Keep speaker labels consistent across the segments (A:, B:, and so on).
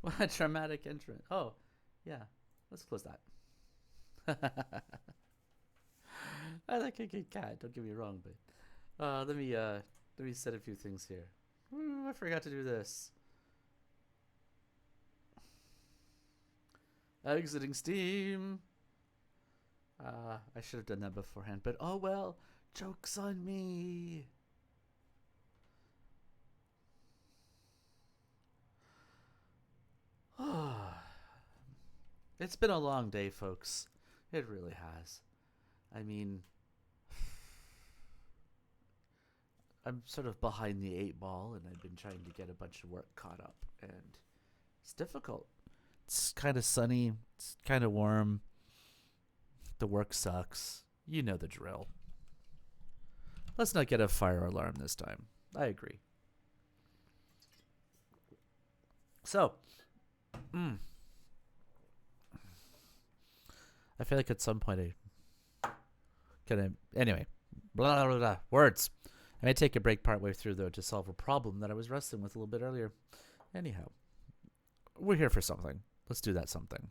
A: What a dramatic entrance. Oh, yeah. Let's close that. I like a good cat. Don't get me wrong, but let me set a few things here. Ooh, I forgot to do this. Exiting Steam. I should have done that beforehand, but oh well. Joke's on me. It's been a long day, folks. It really has. I mean, I'm sort of behind the eight ball, and I've been trying to get a bunch of work caught up, and it's difficult. It's kind of sunny. It's kind of warm. The work sucks. You know the drill. Let's not get a fire alarm this time. I agree. So, I feel like at some point I gonna anyway. Blah blah blah. Words. I may take a break partway through though to solve a problem that I was wrestling with a little bit earlier. Anyhow, we're here for something. Let's do that something.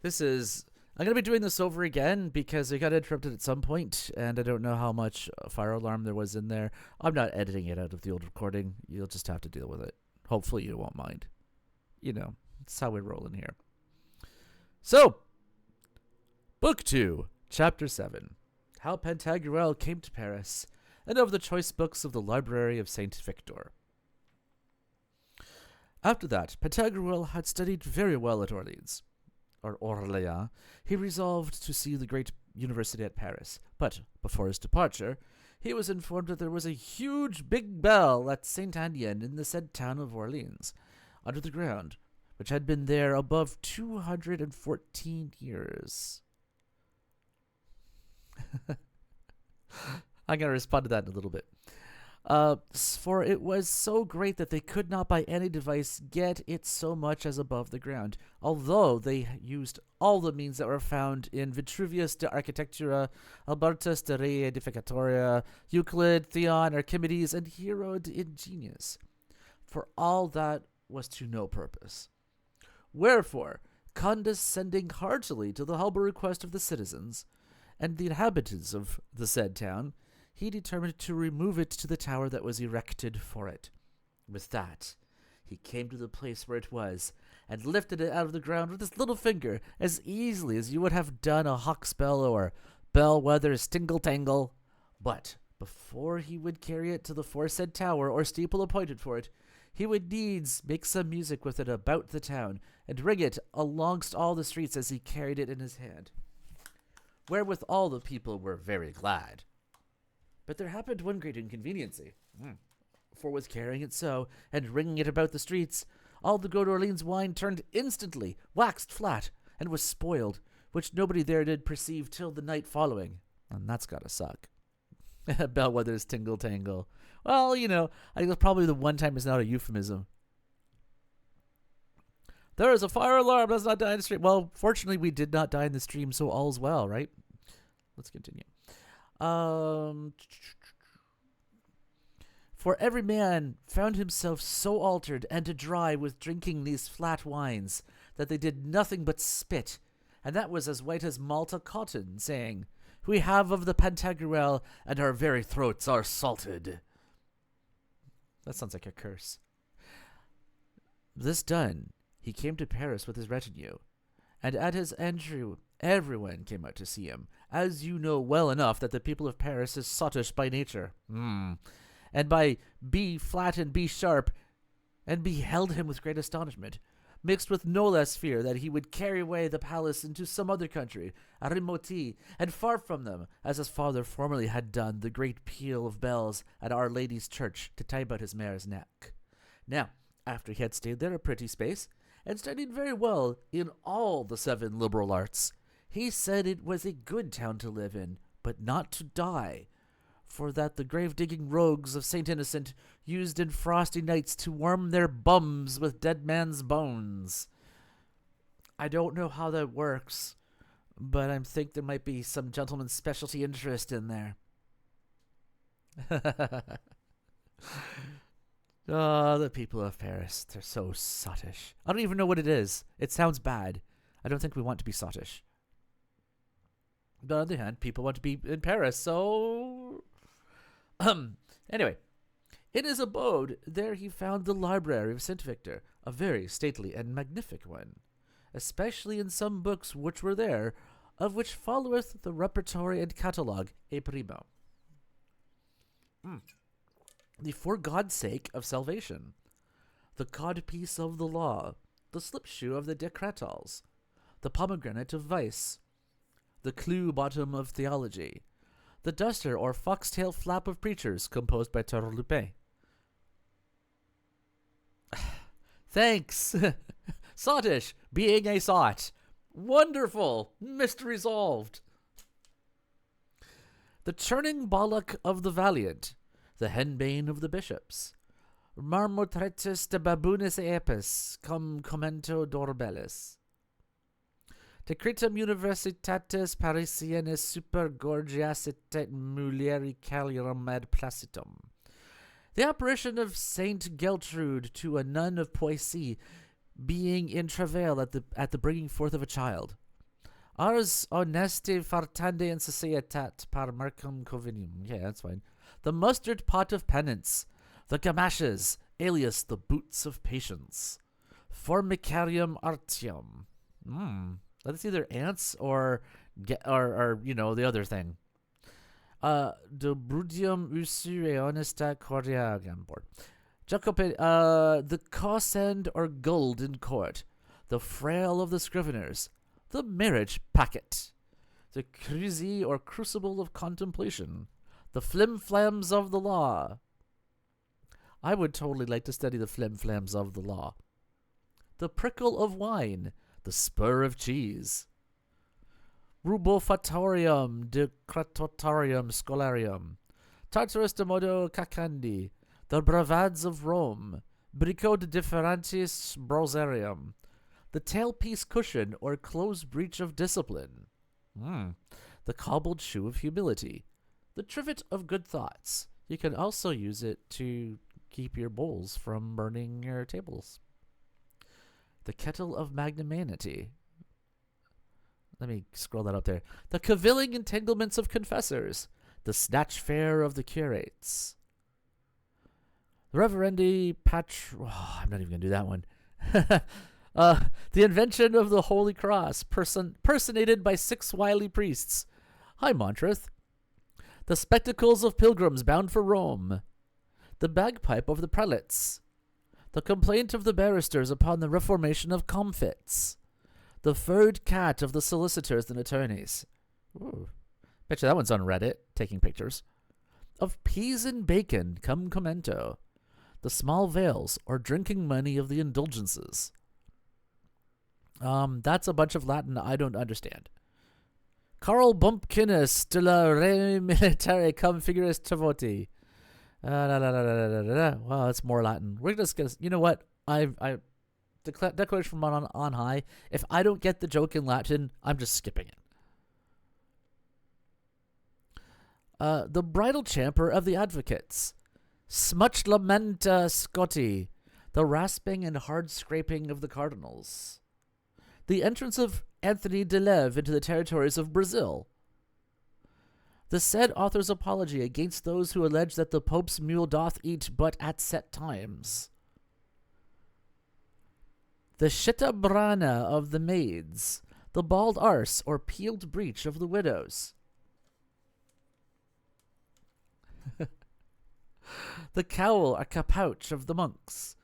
A: This is. I'm going to be doing this over again because I got interrupted at some point, and I don't know how much fire alarm there was in there. I'm not editing it out of the old recording. You'll just have to deal with it. Hopefully you won't mind. You know, it's how we roll in here. So, Book 2, Chapter 7. How Pantagruel Came to Paris, and of the choice books of the Library of Saint Victor. After that, Pantagruel had studied very well at Orleans. Orléans, he resolved to see the great university at Paris. But before his departure, he was informed that there was a huge big bell at Saint Etienne in the said town of Orleans, under the ground, which had been there above 214 years. I'm going to respond to that in a little bit. For it was so great that they could not by any device get it so much as above the ground, although they used all the means that were found in Vitruvius de Architectura, Albertus de Re Edificatoria, Euclid, Theon, Archimedes, and Hero de Ingenius. For all that was to no purpose. Wherefore, condescending heartily to the humble request of the citizens, and the inhabitants of the said town, he determined to remove it to the tower that was erected for it. With that, he came to the place where it was, and lifted it out of the ground with his little finger, as easily as you would have done a hawk's bell or bellwether's tingle-tangle. But before he would carry it to the foresaid tower or steeple appointed for it, he would needs make some music with it about the town, and ring it alongst all the streets as he carried it in his hand. Wherewith all the people were very glad. But there happened one great inconveniency. For with carrying it so, and ringing it about the streets, all the good Orleans wine turned instantly, waxed flat, and was spoiled, which nobody there did perceive till the night following. And that's gotta suck. Bellwether's tingle-tangle. Well, you know, I think probably the one time is not a euphemism. There is a fire alarm, let's not die in the stream. Well, fortunately, we did not die in the stream, so all's well, right? Let's continue. For every man found himself so altered and dry with drinking these flat wines that they did nothing but spit, and that was as white as Malta cotton, saying, "We have of the Pantagruel, and our very throats are salted." That sounds like a curse. This done, he came to Paris with his retinue, and at his entry everyone came out to see him, as you know well enough that the people of Paris is sottish by nature. And by B flat and B sharp, and beheld him with great astonishment, mixed with no less fear that he would carry away the palace into some other country, a remoti, and far from them, as his father formerly had done the great peal of bells at Our Lady's church to tie about his mare's neck. Now, after he had stayed there a pretty space, and studied very well in all the 7 liberal arts, he said it was a good town to live in, but not to die, for that the grave-digging rogues of St. Innocent used in frosty nights to warm their bums with dead man's bones. I don't know how that works, but I think there might be some gentleman's specialty interest in there. Oh, the people of Paris. They're so sottish. I don't even know what it is. It sounds bad. I don't think we want to be sottish. But on the other hand, people want to be in Paris, so... Anyway, in his abode, there he found the library of St. Victor, a very stately and magnific one, especially in some books which were there, of which followeth the repertory and catalogue e primo. The For God's Sake of Salvation, the Codpiece of the Law, the Slipshoe of the Decretals, the Pomegranate of Vice, the Clue Bottom of Theology, the Duster or Foxtail Flap of Preachers, composed by Torlupe. Thanks! Sottish, being a sot. Wonderful! Mystery solved. The Churning Bollock of the Valiant, the Henbane of the Bishops, Marmotretus de Babunis Epis, cum commento Dorbellis. Decretum Universitatis Parisiensis super gorgias et mulieri calirum ad placitum. The apparition of Saint Geltrude to a nun of Poissy, being in travail at the bringing forth of a child. Ars honesti fartande in societat par marcum convenium. Yeah, that's fine. The mustard pot of penance. The gamashes, alias the boots of patience. Formicarium artium. That's either ants or the other thing. De brudium usu e honesta cordia gambor. Jacope, the cosend or gold in court. The frail of the scriveners. The marriage packet. The cruci or crucible of contemplation. The flim-flams of the law. I would totally like to study the flim-flams of the law. The prickle of wine. The spur of cheese. Rubofatorium de cratotorium scholarium. Tartarus de modo cacandi. The bravades of Rome. Brico de differentis browserium. The tailpiece cushion or close breech of discipline. The cobbled shoe of humility. The trivet of good thoughts. You can also use it to keep your bowls from burning your tables. The kettle of magnanimity. Let me scroll that up there. The cavilling entanglements of confessors. The snatch fair of the curates. The Reverendi I'm not even going to do that one. The invention of the Holy Cross, personated by 6 wily priests. Hi, Montreth. The spectacles of pilgrims bound for Rome. The bagpipe of the prelates. The complaint of the barristers upon the reformation of comfits. The furred cat of the solicitors and attorneys. Ooh. Bet you that one's on Reddit, taking pictures. Of peas and bacon, cum commento. The small veils, or drinking money of the indulgences. That's a bunch of Latin I don't understand. Carl Bumpkinus de la Re Militare cum figuris Tavoti. Well, that's more Latin. We're just gonna, you know what? I declaration from on high. If I don't get the joke in Latin, I'm just skipping it. The bridal chamber of the advocates. Smuch lamenta Scotti. The rasping and hard scraping of the cardinals. The entrance of Anthony de Leve into the territories of Brazil. The said author's apology against those who allege that the Pope's mule doth eat but at set times. The Shitabrana of the maids. The bald arse or peeled breech of the widows. The cowl or capouch of the monks.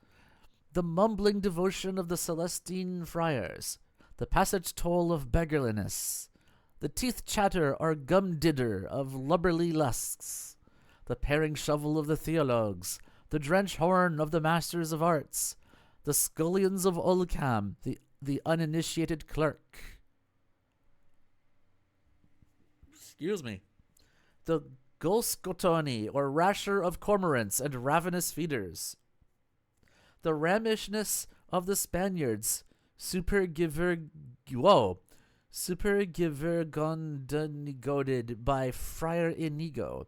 A: The mumbling devotion of the Celestine friars. The passage toll of beggarliness. The teeth chatter or gum didder of lubberly lusts. The paring shovel of the theologues. The drench horn of the masters of arts. The scullions of Ulcam, the uninitiated clerk. Excuse me. The Gulscotoni, or rasher of cormorants and ravenous feeders. The ramishness of the Spaniards, supergivergondigoted by Friar Inigo.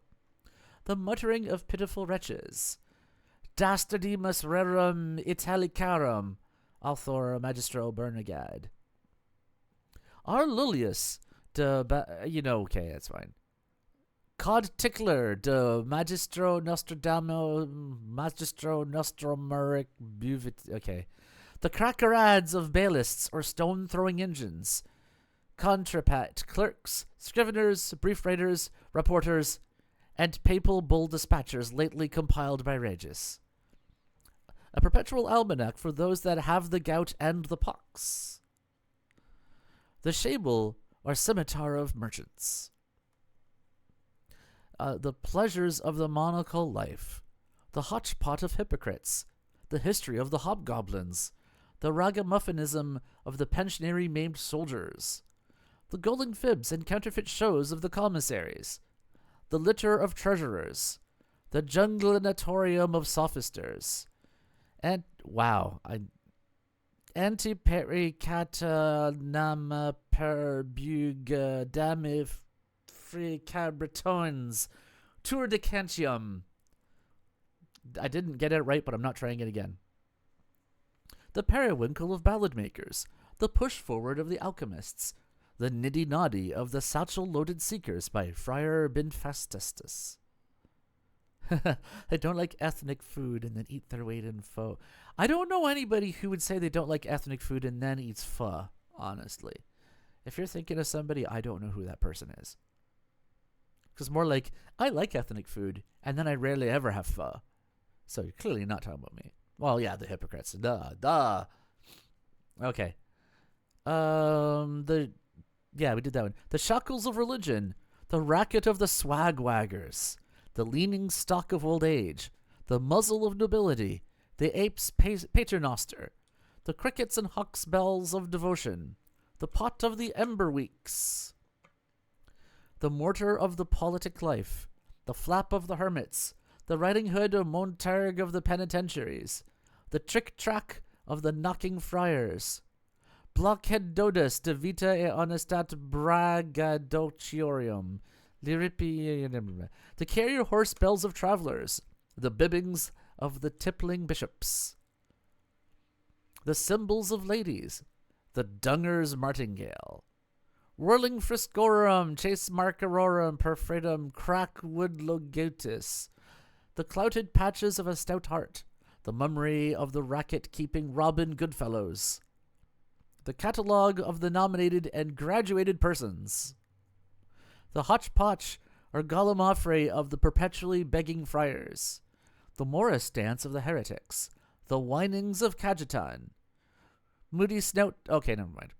A: The muttering of pitiful wretches. Dastardimus rerum Italicarum, author magistro Bernagad. R. Lullius, okay, that's fine. Cod Tickler, de Magistro Nostromeric Buvit. Okay. The Crackerads of bailists or stone throwing engines. Contrapat clerks, scriveners, brief writers, reporters, and papal bull dispatchers lately compiled by Regis. A perpetual almanac for those that have the gout and the pox. The Shable or scimitar of merchants. The pleasures of the monocle life, the hotchpot of hypocrites, the history of the hobgoblins, the ragamuffinism of the pensionary maimed soldiers, the golden fibs and counterfeit shows of the commissaries, the litter of treasurers, the junglinatorium of sophisters, and Antiperi nama per buga damif fricabretons tour de cantium. I didn't get it right, but I'm not trying it again. The periwinkle of ballad makers, the push forward of the alchemists, the niddy-noddy of the satchel-loaded seekers by Friar Binfastistus. They don't like ethnic food and then eat their weight in pho. I don't know anybody who would say they don't like ethnic food and then eats pho, honestly. If you're thinking of somebody, I don't know who that person is. Because more like, I like ethnic food, and then I rarely ever have pho. So you're clearly not talking about me. Well, yeah, the hypocrites. Duh. Okay. We did that one. The shackles of religion, the racket of the swagwaggers, the leaning stock of old age, the muzzle of nobility, the ape's paternoster, the crickets and hawk's bells of devotion, the pot of the ember weeks, the mortar of the politic life, the flap of the hermits, the riding hood of Montarg of the penitentiaries, the trick-track of the knocking friars, blockhead dodus de vita e honestat braggadociorium, the carrier horse bells of travellers, the bibbings of the tippling bishops, the cymbals of ladies, the dunger's martingale, whirling friscorum, chase marcarorum, perfratum, crack wood logatus, the clouted patches of a stout heart, the mummery of the racket-keeping Robin Goodfellows, the catalogue of the nominated and graduated persons, the hotchpotch or gallimaufry of the perpetually begging friars, the Morris dance of the heretics, the whinings of Cajetan, moody snout... Okay, never mind.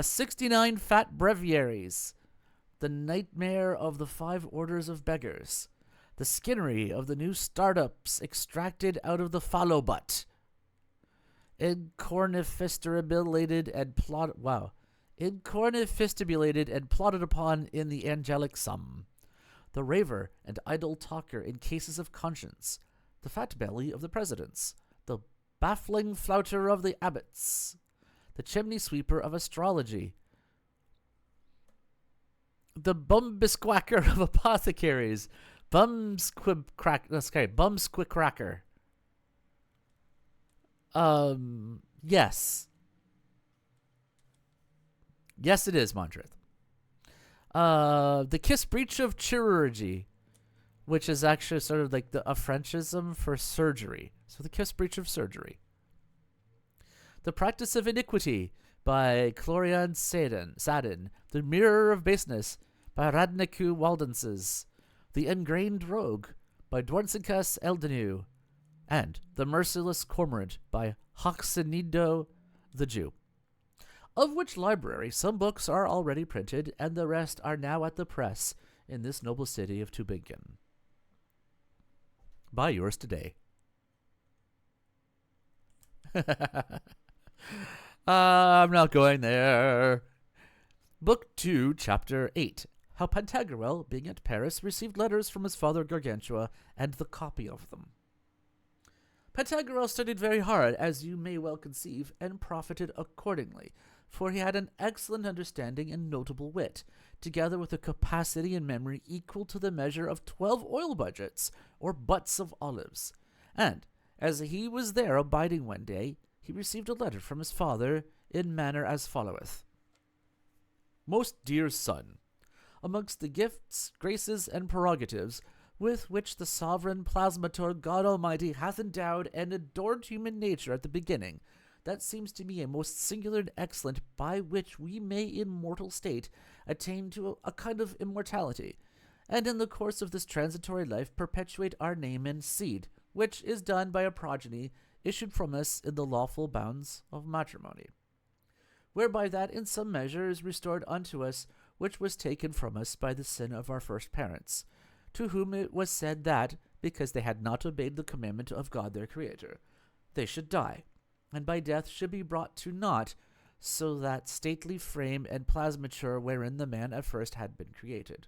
A: 69 fat breviaries, the nightmare of the 5 orders of beggars, the skinnery of the new startups extracted out of the fallow butt, incornifistibulated and plotted upon in the angelic sum, the raver and idle talker in cases of conscience, the fat belly of the presidents, the baffling flouter of the abbots, the chimney sweeper of astrology, the bumbisquacker of apothecaries, bumsquickracker. Yes. Yes, it is, Montrith. The kiss breach of chirurgy, which is actually sort of like a Frenchism for surgery. So the kiss breach of surgery. The practice of iniquity by Clorian Sadin. The mirror of baseness by Radniku Waldenses. The ingrained rogue by Dwarnsikas Eldenu. And The Merciless Cormorant by Hoxinido the Jew, of which library some books are already printed and the rest are now at the press in this noble city of Tübingen. Buy yours today. I'm not going there. Book 2, Chapter 8. How Pantagruel, being at Paris, received letters from his father Gargantua and the copy of them. Pantagruel studied very hard, as you may well conceive, and profited accordingly, for he had an excellent understanding and notable wit, together with a capacity and memory equal to the measure of 12 oil budgets, or butts of olives, And, as he was there abiding one day, he received a letter from his father in manner as followeth. Most dear son, amongst the gifts, graces, and prerogatives with which the sovereign plasmator God Almighty hath endowed and adorned human nature at the beginning, that seems to me a most singular and excellent, by which we may in mortal state attain to a kind of immortality, and in the course of this transitory life perpetuate our name and seed, which is done by a progeny issued from us in the lawful bounds of matrimony, whereby that in some measure is restored unto us which was taken from us by the sin of our first parents, to whom it was said that, because they had not obeyed the commandment of God their Creator, they should die, and by death should be brought to naught, so that stately frame and plasmature wherein the man at first had been created.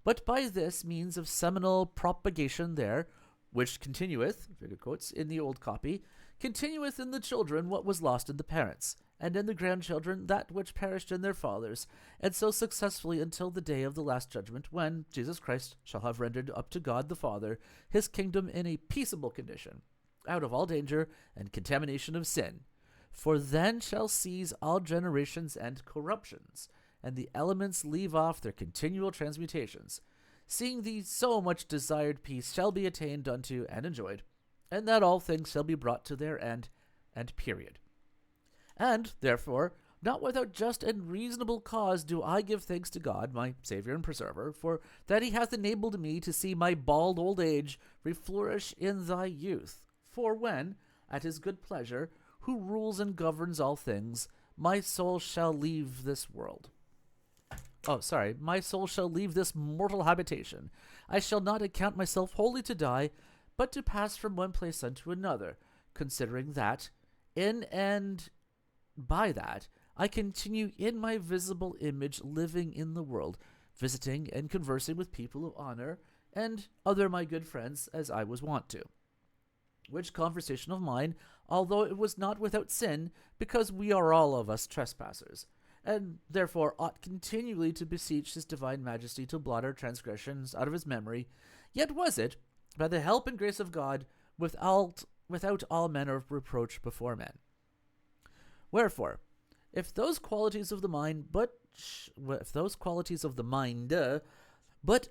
A: But by this means of seminal propagation there, which continueth, quotes, in the old copy, continueth in the children what was lost in the parents, and in the grandchildren that which perished in their fathers, and so successfully until the day of the last judgment, when Jesus Christ shall have rendered up to God the Father his kingdom in a peaceable condition, out of all danger and contamination of sin. For then shall cease all generations and corruptions, and the elements leave off their continual transmutations, seeing the so much desired peace shall be attained unto and enjoyed, and that all things shall be brought to their end and period. And, therefore, not without just and reasonable cause do I give thanks to God, my Saviour and Preserver, for that he hath enabled me to see my bald old age reflourish in thy youth. For when, at his good pleasure, who rules and governs all things, my soul shall leave this world. My soul shall leave this mortal habitation. I shall not account myself wholly to die, but to pass from one place unto another, considering that, in and by that, I continue in my visible image living in the world, visiting and conversing with people of honor, and other my good friends, as I was wont to. Which conversation of mine, although it was not without sin, because we are all of us trespassers, and therefore ought continually to beseech his divine majesty to blot our transgressions out of his memory, yet was it, by the help and grace of God, without all manner of reproach before men. Wherefore, if those qualities of the mind but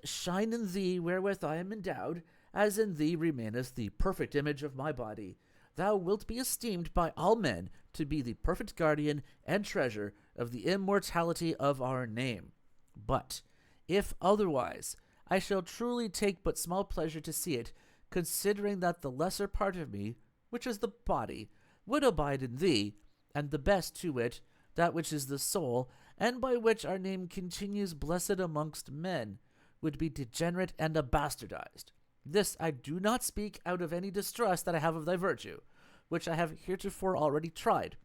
A: shine in thee wherewith I am endowed, as in thee remaineth the perfect image of my body, thou wilt be esteemed by all men to be the perfect guardian and treasure of the immortality of our name. But, if otherwise, I shall truly take but small pleasure to see it, considering that the lesser part of me, which is the body, would abide in thee, and the best, to wit, that which is the soul, and by which our name continues blessed amongst men, would be degenerate and bastardized. This I do not speak out of any distrust that I have of thy virtue, which I have heretofore already tried,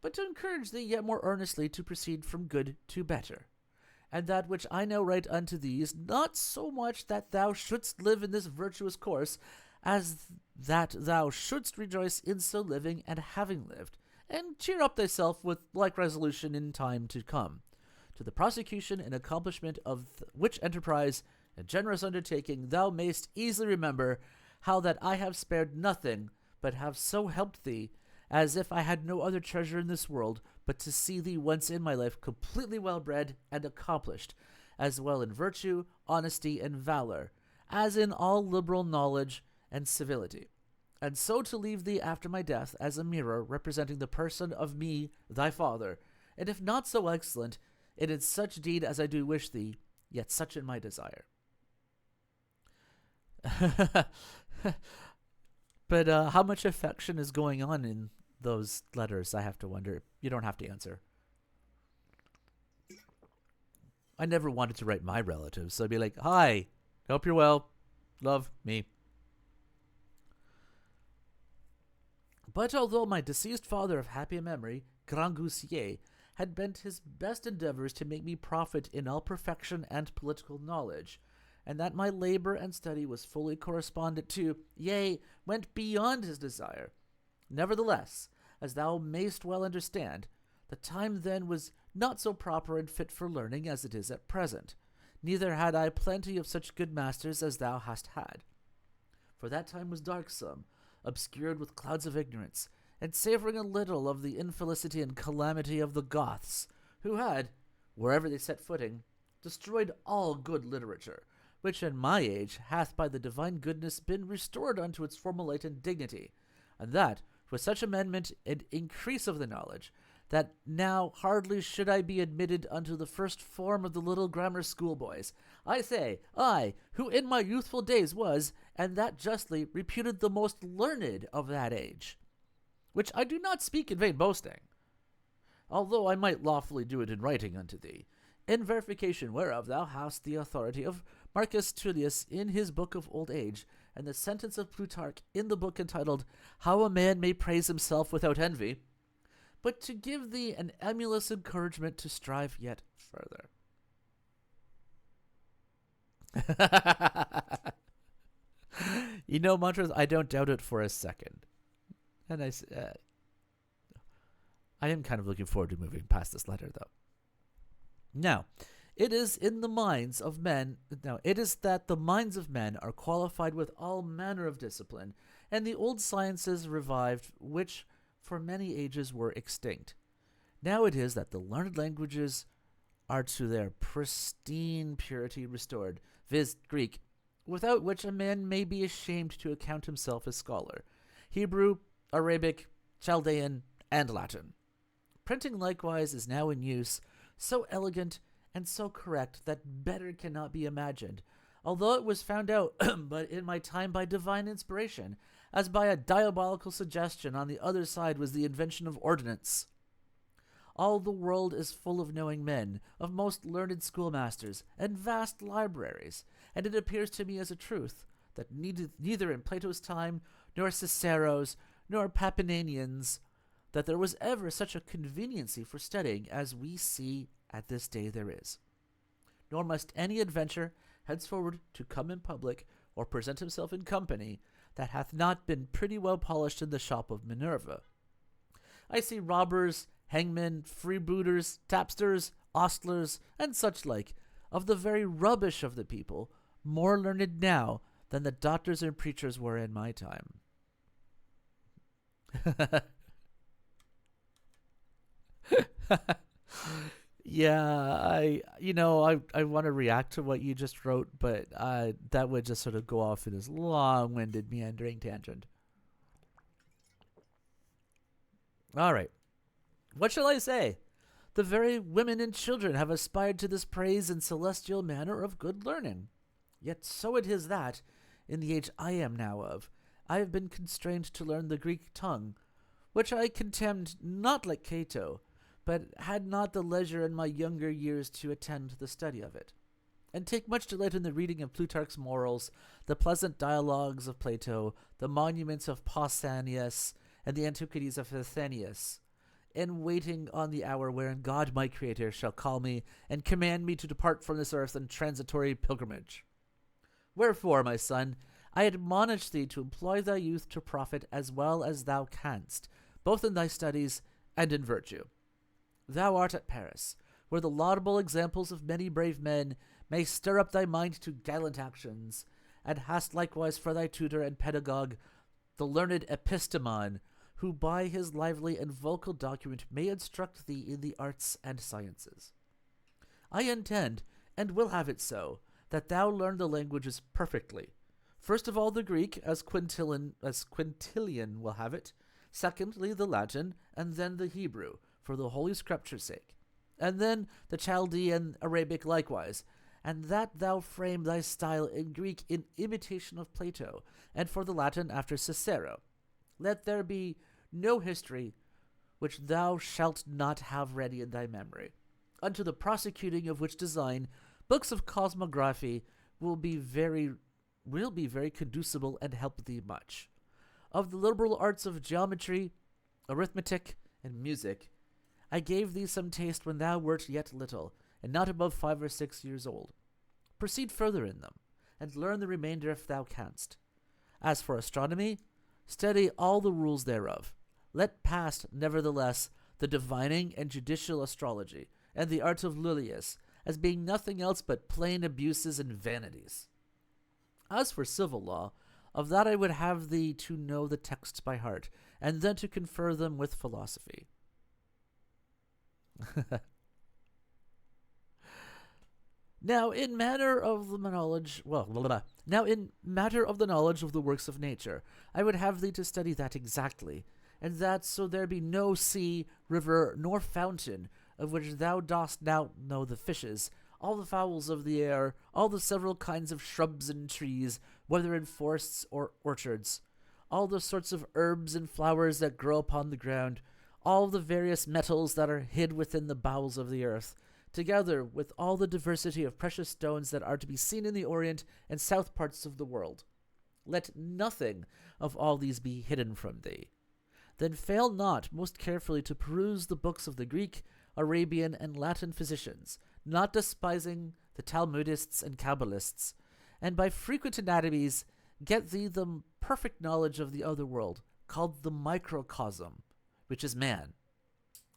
A: but to encourage thee yet more earnestly to proceed from good to better. And that which I now write unto thee is not so much that thou shouldst live in this virtuous course, as that thou shouldst rejoice in so living and having lived, and cheer up thyself with like resolution in time to come, to the prosecution and accomplishment of which enterprise and generous undertaking thou mayst easily remember how that I have spared nothing, but have so helped thee, as if I had no other treasure in this world, but to see thee once in my life completely well bred and accomplished, as well in virtue, honesty, and valor, as in all liberal knowledge and civility, and so to leave thee after my death as a mirror representing the person of me, thy father, and if not so excellent, it is such deed as I do wish thee, yet such in my desire. But how much affection is going on in those letters, I have to wonder. You don't have to answer. I never wanted to write my relatives, so I'd be like, hi, hope you're well, love, me. But although my deceased father of happy memory, Gargantua, had bent his best endeavors to make me profit in all perfection and political knowledge, and that my labor and study was fully correspondent to, yea, went beyond his desire, nevertheless, as thou mayst well understand, the time then was not so proper and fit for learning as it is at present, neither had I plenty of such good masters as thou hast had. For that time was darksome, obscured with clouds of ignorance, and savouring a little of the infelicity and calamity of the Goths, who had, wherever they set footing, destroyed all good literature, which in my age hath by the divine goodness been restored unto its former light and dignity, and that with such amendment and increase of the knowledge, that now hardly should I be admitted unto the first form of the little grammar schoolboys. I say, I, who in my youthful days was, and that justly, reputed the most learned of that age, which I do not speak in vain boasting, although I might lawfully do it in writing unto thee, in verification whereof thou hast the authority of Marcus Tullius in his book of old age, and the sentence of Plutarch in the book entitled How a Man May Praise Himself Without Envy, but to give thee an emulous encouragement to strive yet further. You know, Montrose, I don't doubt it for a second. And I am kind of looking forward to moving past this letter, though. Now, it is in the minds of men. Now, it is that the minds of men are qualified with all manner of discipline, and the old sciences revived, which for many ages were extinct. Now it is that the learned languages are to their pristine purity restored, viz. Greek, without which a man may be ashamed to account himself a scholar, Hebrew, Arabic, Chaldean, and Latin. Printing likewise is now in use, so elegant and so correct that better cannot be imagined, although it was found out but in my time by divine inspiration, as by a diabolical suggestion on the other side was the invention of ordnance. All the world is full of knowing men, of most learned schoolmasters, and vast libraries, and it appears to me as a truth that neither in Plato's time, nor Cicero's, nor Papinian's, that there was ever such a conveniency for studying as we see at this day there is. Nor must any adventure henceforward to come in public, or present himself in company, that hath not been pretty well polished in the shop of Minerva. I see robbers, hangmen, freebooters, tapsters, ostlers, and such like, of the very rubbish of the people, more learned now than the doctors and preachers were in my time. Yeah, I want to react to what you just wrote, but that would just sort of go off in this long-winded, meandering tangent. All right. What shall I say? The very women and children have aspired to this praise and celestial manner of good learning. Yet so it is that, in the age I am now of, I have been constrained to learn the Greek tongue, which I contemned not like Cato, but had not the leisure in my younger years to attend to the study of it, and take much delight in the reading of Plutarch's Morals, the pleasant dialogues of Plato, the monuments of Pausanias, and the antiquities of Athenius, in waiting on the hour wherein God my Creator shall call me and command me to depart from this earth in transitory pilgrimage. Wherefore, my son, I admonish thee to employ thy youth to profit as well as thou canst, both in thy studies and in virtue. Thou art at Paris, where the laudable examples of many brave men may stir up thy mind to gallant actions, and hast likewise for thy tutor and pedagogue the learned Epistemon, who by his lively and vocal document may instruct thee in the arts and sciences. I intend, and will have it so, that thou learn the languages perfectly. First of all the Greek, as Quintilian will have it, secondly the Latin, and then the Hebrew, for the Holy Scripture's sake, and then the Chaldean Arabic likewise, and that thou frame thy style in Greek in imitation of Plato, and for the Latin after Cicero. Let there be no history which thou shalt not have ready in thy memory, unto the prosecuting of which design books of cosmography will be very conducible and help thee much. Of the liberal arts of geometry, arithmetic, and music, I gave thee some taste when thou wert yet little, and not above 5 or 6 years old. Proceed further in them, and learn the remainder if thou canst. As for astronomy, study all the rules thereof. Let pass, nevertheless, the divining and judicial astrology, and the art of Lullius, as being nothing else but plain abuses and vanities. As for civil law, Of that I would have thee to know the texts by heart, and then to confer them with philosophy. Now in matter of the knowledge, Now in matter of the knowledge of the works of nature, I would have thee to study that exactly, and that so there be no sea, river, nor fountain, of which thou dost now know the fishes, all the fowls of the air, all the several kinds of shrubs and trees, whether in forests or orchards, all the sorts of herbs and flowers that grow upon the ground, all the various metals that are hid within the bowels of the earth, together with all the diversity of precious stones that are to be seen in the Orient and south parts of the world. Let nothing of all these be hidden from thee. Then fail not most carefully to peruse the books of the Greek, Arabian, and Latin physicians, not despising the Talmudists and Kabbalists, and by frequent anatomies get thee the perfect knowledge of the other world, called the microcosm, which is man.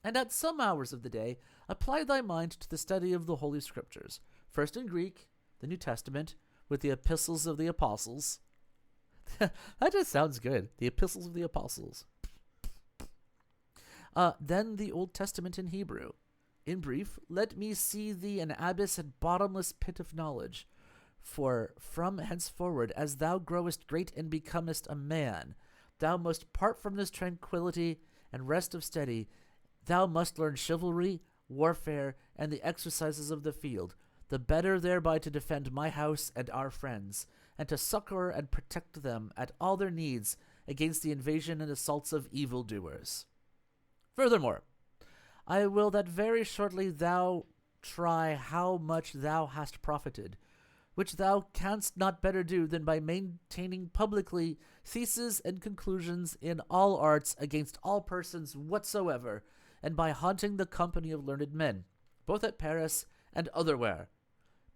A: And at some hours of the day apply thy mind to the study of the Holy Scriptures, first in Greek, the New Testament, with the epistles of the apostles. That just sounds good. The epistles of the apostles. Then the Old Testament in Hebrew. In brief, let me see thee an abyss and bottomless pit of knowledge. For from henceforward, as thou growest great and becomest a man, thou must part from this tranquillity and rest of study. Thou must learn chivalry, warfare, and the exercises of the field, the better thereby to defend my house and our friends, and to succor and protect them at all their needs against the invasion and assaults of evildoers. Furthermore, I will that very shortly thou try how much thou hast profited, which thou canst not better do than by maintaining publicly theses and conclusions in all arts against all persons whatsoever, and by haunting the company of learned men, both at Paris and otherwhere.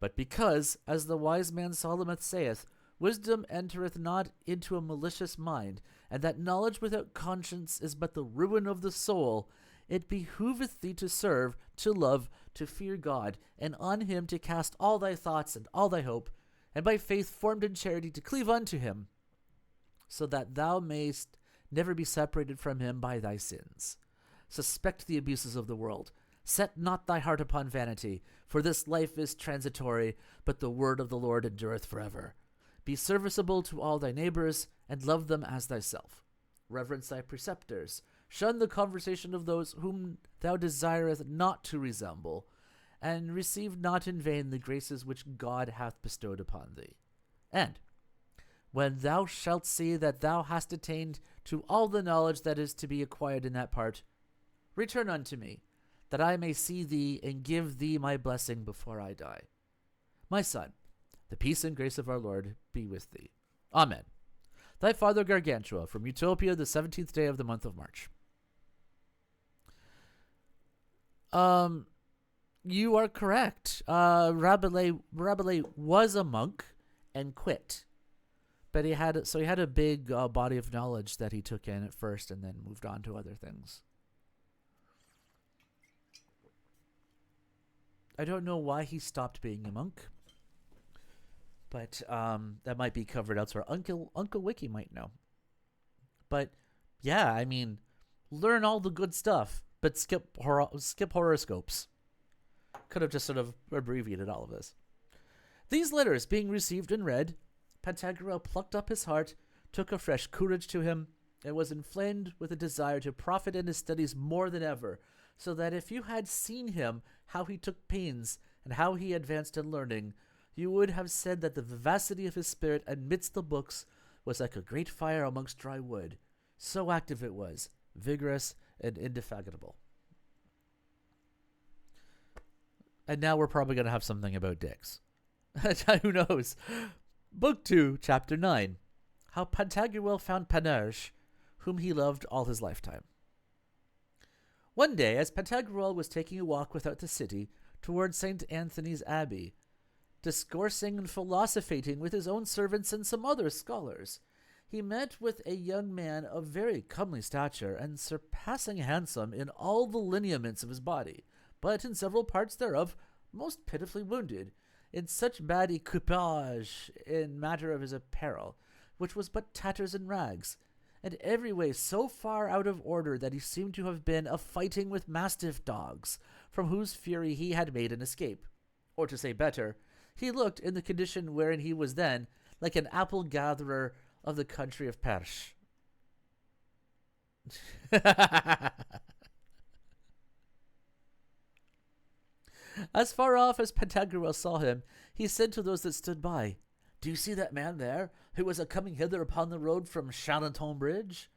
A: But because, as the wise man Solomon saith, wisdom entereth not into a malicious mind, and that knowledge without conscience is but the ruin of the soul, it behoveth thee to serve, to love, to fear God, and on him to cast all thy thoughts and all thy hope, and by faith formed in charity to cleave unto him, so that thou mayst never be separated from him by thy sins. Suspect the abuses of the world. Set not thy heart upon vanity, for this life is transitory, but the word of the Lord endureth forever. Be serviceable to all thy neighbors, and love them as thyself. Reverence thy preceptors. Shun the conversation of those whom thou desireth not to resemble, and receive not in vain the graces which God hath bestowed upon thee. And when thou shalt see that thou hast attained to all the knowledge that is to be acquired in that part, return unto me, that I may see thee and give thee my blessing before I die. My son, the peace and grace of our Lord be with thee. Amen. Thy father Gargantua, from Utopia, the 17th day of the month of March. You are correct. Rabelais was a monk and quit, but he had a big body of knowledge that he took in at first, and then moved on to other things. I don't know why he stopped being a monk, but that might be covered elsewhere. Uncle Wiki might know. But yeah, I mean, learn all the good stuff, but skip horoscopes. Could have just sort of abbreviated all of this. These letters being received and read, Pantagruel plucked up his heart, took a fresh courage to him, and was inflamed with a desire to profit in his studies more than ever, so that if you had seen him, how he took pains, and how he advanced in learning, you would have said that the vivacity of his spirit amidst the books was like a great fire amongst dry wood. So active it was, vigorous, and indefatigable. And now we're probably going to have something about dicks. Who knows? Book 2, Chapter 9. How Pantagruel found Panurge, whom he loved all his lifetime. One day, as Pantagruel was taking a walk without the city, towards St. Anthony's Abbey, discoursing and philosophating with his own servants and some other scholars, he met with a young man of very comely stature, and surpassing handsome in all the lineaments of his body, but in several parts thereof most pitifully wounded, in such bad equipage in matter of his apparel, which was but tatters and rags, and every way so far out of order that he seemed to have been a fighting with mastiff dogs, from whose fury he had made an escape. Or to say better, he looked, in the condition wherein he was then, like an apple-gatherer of the country of Perche. As far off as Pantagruel saw him, he said to those that stood by, "Do you see that man there, who was a-coming hither upon the road from Charenton Bridge?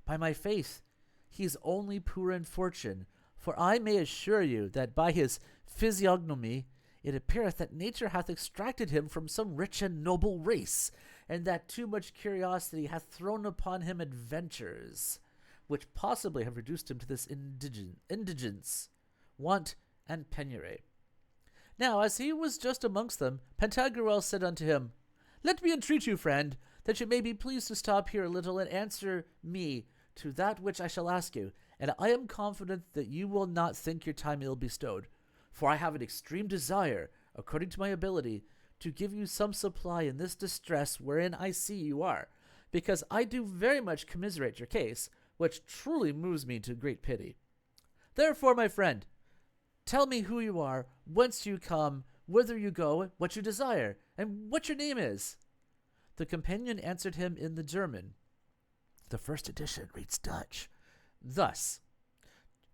A: By my faith, he is only poor in fortune, for I may assure you that by his physiognomy it appeareth that nature hath extracted him from some rich and noble race, and that too much curiosity hath thrown upon him adventures, which possibly have reduced him to this indigence, want, and penury." Now, as he was just amongst them, Pantagruel said unto him, "Let me entreat you, friend, that you may be pleased to stop here a little and answer me to that which I shall ask you, and I am confident that you will not think your time ill bestowed, for I have an extreme desire, according to my ability, to give you some supply in this distress wherein I see you are, because I do very much commiserate your case, which truly moves me to great pity. Therefore, my friend, tell me who you are, whence you come, whither you go, what you desire, and what your name is." The companion answered him in the German. The first edition reads Dutch thus: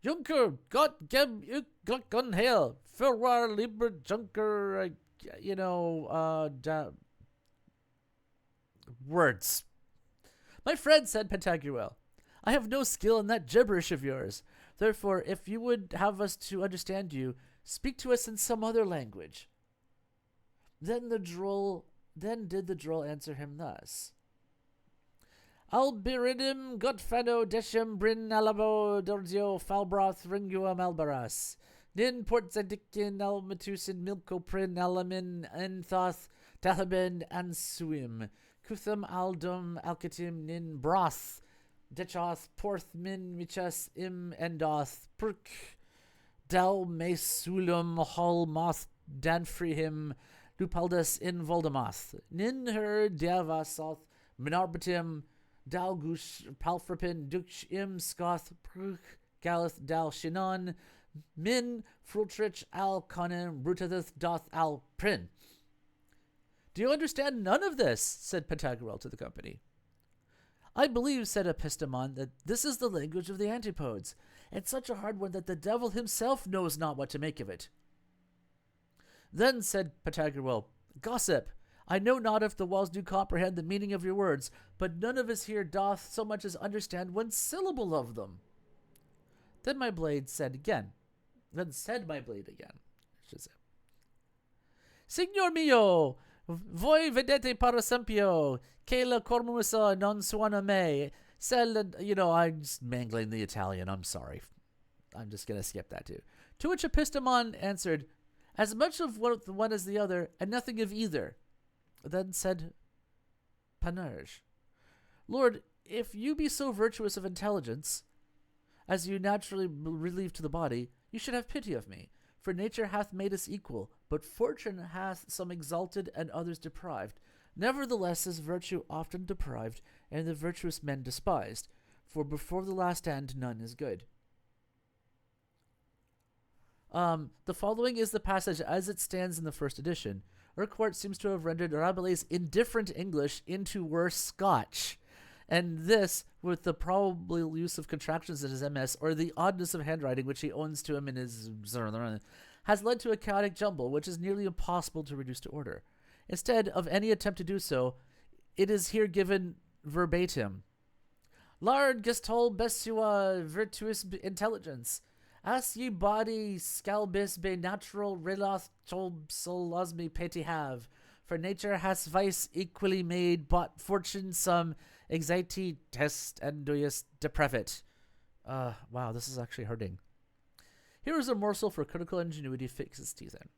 A: "Junker, Gott geb u Glück Heil, fürwahr lieber Junker," words. "My friend," said Pantagruel, "I have no skill in that gibberish of yours. Therefore, if you would have us to understand you, speak to us in some other language." Then did the droll answer him thus: "Albiridim Godfano decem brin alabo dorzio falbroth ringuam albaras. Nin portzadikin almatusin milko prin alamin enthoth dathabin ansuim. Kutham aldum alcatim nin broth. Dechoth porth min michas im endoth perk. Dal mesulum hol moth danfrihim lupaldas in voldemoth. Nin her diavasoth minarbatim dalgush palfrapin dukch im scoth pruk galeth dal shinon min frultrich al conin brutadeth doth al prin." "Do you understand none of this?" said Pantagruel to the company. "I believe," said Epistemon, "that this is the language of the antipodes, and such a hard one that the devil himself knows not what to make of it." Then said Pantagruel, "Gossip, I know not if the walls do comprehend the meaning of your words, but none of us here doth so much as understand one syllable of them." Then said my blade again, "Signor mio, voi vedete per esempio che la cormusa non suona me, I'm just mangling the Italian, I'm sorry. I'm just going to skip that too. To which Epistemon answered, "As much of the one as the other, and nothing of either." Then said Panurge, "Lord, if you be so virtuous of intelligence, as you naturally relieve to the body, you should have pity of me. For nature hath made us equal, but fortune hath some exalted and others deprived. Nevertheless is virtue often deprived, and the virtuous men despised. For before the last end none is good." The following is the passage as it stands in the first edition. Urquhart seems to have rendered Rabelais' indifferent English into worse Scotch, and this with the probable use of contractions in his MS or the oddness of handwriting which he owns to him in his has led to a chaotic jumble which is nearly impossible to reduce to order. Instead of any attempt to do so, it is here given verbatim. "Lard gestol besua virtuous intelligence. As ye body scalbis be natural relath tolb sol osmi peti have. For nature has vice equally made, but fortune some anxiety test and doyus depravit." Wow, this is actually hurting. "Here is a morsel for critical ingenuity fix its teeth in."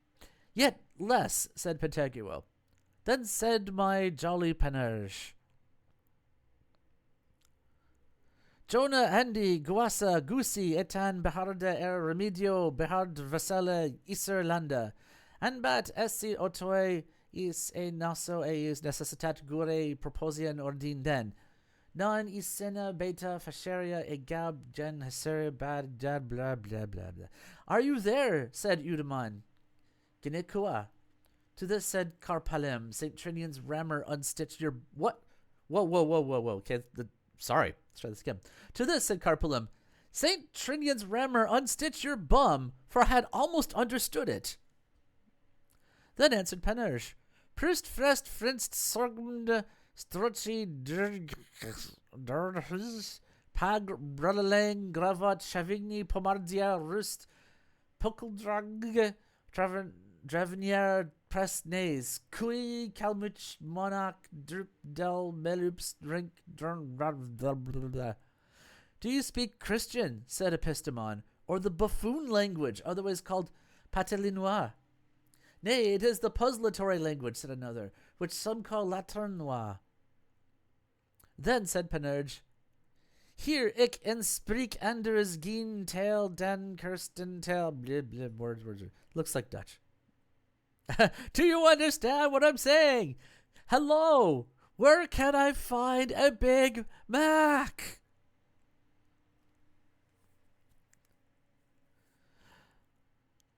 A: "Yet less," said Pantagruel. Then said my jolly Panurge, "Jonah Andy Guasa Gusi etan beharda remedio behard vasala iser landa, anbat essi otoi is e naso eis necessitat gure proposian ordin den. Non isena beta fasceria e gab gen hesere bad dad blah blah blah blah. Are you there? Said Eudaemon. Genikua. To this said Carpalem, St. Trinian's rammer unstitched your... What? Whoa. Okay, sorry. Let's try this again. To this said Carpalem, St. Trinian's rammer unstitched your bum, for I had almost understood it. Then answered Panurge, Prust frest frinst sorgmd strucci drhs pag brulalang gravat shavigni pomardia rust pukeldrag Dravenier Presnes, Kui Kalmuch Monarch Drup Del Melups Drink Dern. Do you speak Christian? Said Epistemon, or the buffoon language, otherwise called Patelinois? Nay, it is the puzzlatory language, said another, which some call Laternois. Then said Panurge, Here ich en spreek anders geen tail dan Kirsten tail. Words. Looks like Dutch. Do you understand what I'm saying? Hello, where can I find a Big Mac?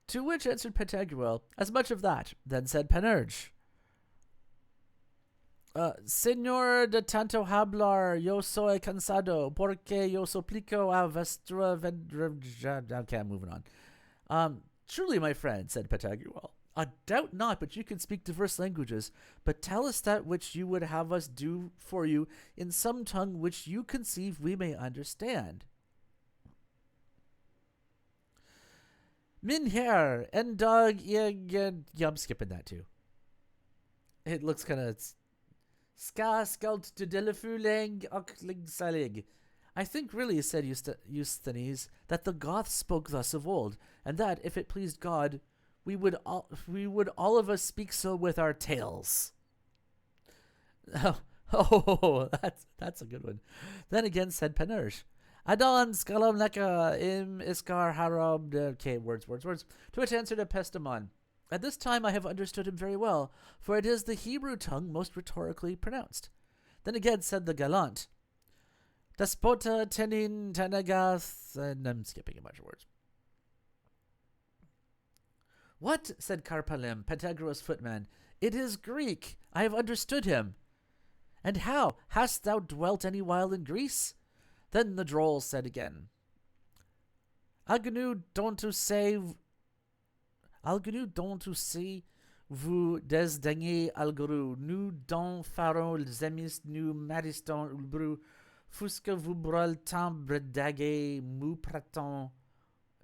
A: To which answered Pantagruel, As much of that. Then said Panurge, Señor de tanto hablar, yo soy cansado, porque yo suplico a vuestra vendrilla. Okay, I'm moving on. Truly, my friend, said Pantagruel, I doubt not, but you can speak diverse languages. But tell us that which you would have us do for you in some tongue which you conceive we may understand. Min her, en dog, yeah, I'm skipping that too. It looks kind of ska skalt to delafulang okling salig. I think really, said Eusthenes, that the Goths spoke thus of old, and that, if it pleased God, we would all of us speak so with our tails. Oh, that's a good one. Then again said Panurge, Adon skalam leka im iskar harab. Okay, words. To which answered Epistemon, At this time I have understood him very well, for it is the Hebrew tongue most rhetorically pronounced. Then again said the gallant, Despota tenin tenegath, and I'm skipping a bunch of words. What? Said Carpalem, Pantagruel's footman. It is Greek. I have understood him. And how? Hast thou dwelt any while in Greece? Then the droll said again, Algenu dontu se vous desdaignez alguru, nu don faron zemis nu mariston ulbru, fusque vous brol tam bredage mu praton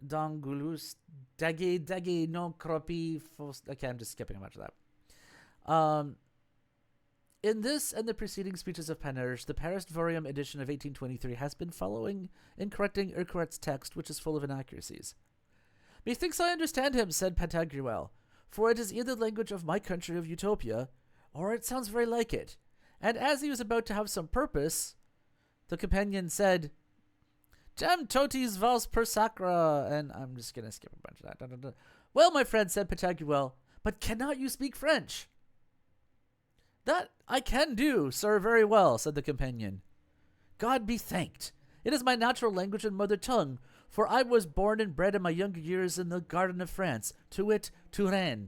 A: dangulus dage non cropi fos. Okay, I'm just skipping a bunch of that. In this and the preceding speeches of Panurge, the Paris Vorium edition of 1823 has been following in correcting Urquhart's text, which is full of inaccuracies. Methinks I understand him, said Pantagruel, for it is either the language of my country of Utopia, or it sounds very like it. And as he was about to have some purpose, the companion said, Jam totis vals per sacra, and I'm just going to skip a bunch of that. Well, my friend, said Pantagruel, but cannot you speak French? That I can do, sir, very well, said the companion. God be thanked. It is my natural language and mother tongue, for I was born and bred in my younger years in the garden of France, to wit, Touraine.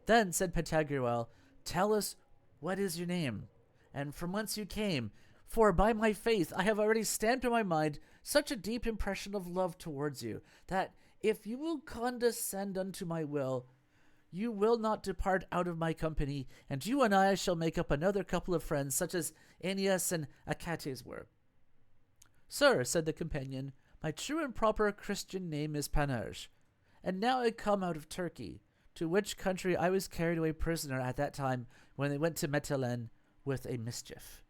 A: Then, said Pantagruel, tell us what is your name, and from whence you came, for by my faith I have already stamped in my mind such a deep impression of love towards you, that if you will condescend unto my will, you will not depart out of my company, and you and I shall make up another couple of friends, such as Aeneas and Achates were. Sir, said the companion, my true and proper Christian name is Panurge, and now I come out of Turkey, to which country I was carried away prisoner at that time when they went to Metelen with a mischief.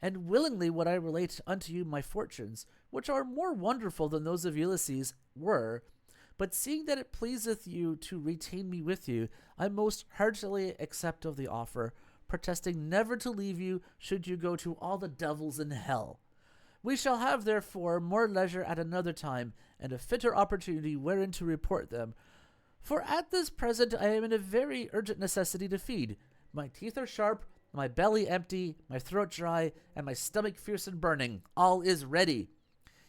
A: And willingly would I relate unto you my fortunes, which are more wonderful than those of Ulysses were, but seeing that it pleaseth you to retain me with you, I most heartily accept of the offer, protesting never to leave you should you go to all the devils in hell. We shall have, therefore, more leisure at another time, and a fitter opportunity wherein to report them. For at this present I am in a very urgent necessity to feed. My teeth are sharp, my belly empty, my throat dry, and my stomach fierce and burning. All is ready.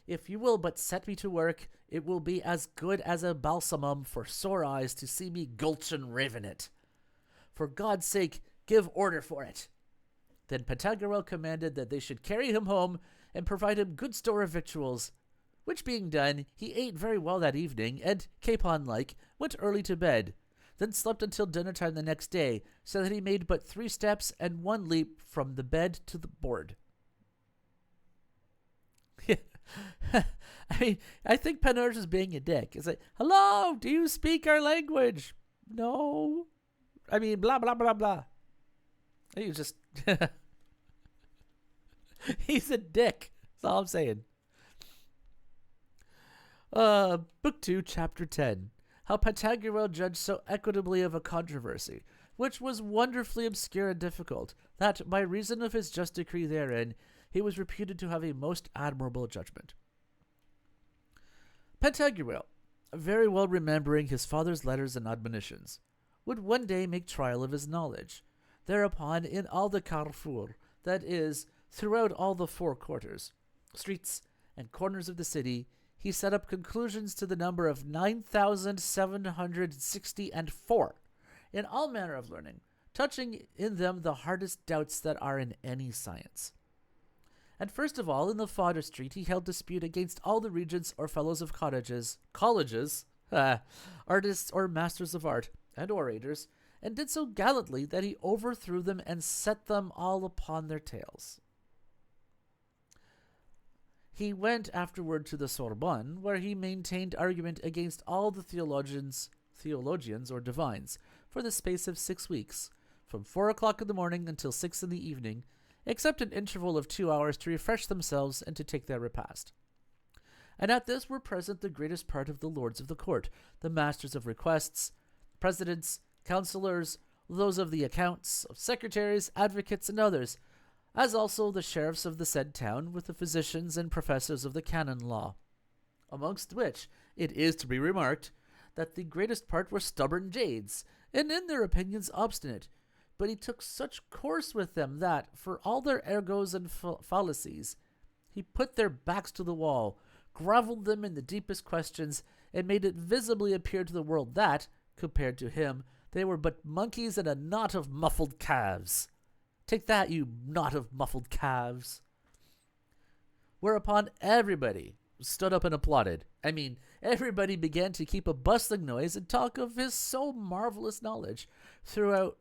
A: If you will but set me to work, it will be as good as a balsamum for sore eyes to see me gulch and raven it. For God's sake, give order for it. Then Pantagruel commanded that they should carry him home and provide him good store of victuals. Which being done, he ate very well that evening, and, capon-like, went early to bed, then slept until dinner-time the next day, so that he made but 3 steps and 1 leap from the bed to the board. I mean, I think Panurge is being a dick. It's like, hello, do you speak our language? No. I mean, blah, blah, blah, blah. He was just... He's a dick. That's all I'm saying. Book 2, Chapter 10. How Pantagruel judged so equitably of a controversy, which was wonderfully obscure and difficult, that, by reason of his just decree therein, he was reputed to have a most admirable judgment. Pantagruel, very well remembering his father's letters and admonitions, would one day make trial of his knowledge. Thereupon, in all the carrefour, that is, throughout all the 4 quarters, streets, and corners of the city, he set up conclusions to the number of 9,764 in all manner of learning, touching in them the hardest doubts that are in any science. And first of all, in the Fodder Street, he held dispute against all the regents or fellows of colleges, artists or masters of art, and orators, and did so gallantly that he overthrew them and set them all upon their tails. He went afterward to the Sorbonne, where he maintained argument against all the theologians or divines, for the space of 6 weeks, from 4 o'clock in the morning until 6 in the evening, except an interval of 2 hours to refresh themselves and to take their repast. And at this were present the greatest part of the lords of the court, the masters of requests, presidents, councillors, those of the accounts, of secretaries, advocates, and others, as also the sheriffs of the said town, with the physicians and professors of the canon law. Amongst which it is to be remarked that the greatest part were stubborn jades, and in their opinions obstinate, but he took such course with them that, for all their ergos and fallacies, he put their backs to the wall, grovelled them in the deepest questions, and made it visibly appear to the world that, compared to him, they were but monkeys and a knot of muffled calves. Take that, you knot of muffled calves. Whereupon everybody stood up and applauded. I mean, everybody began to keep a bustling noise and talk of his so marvelous knowledge through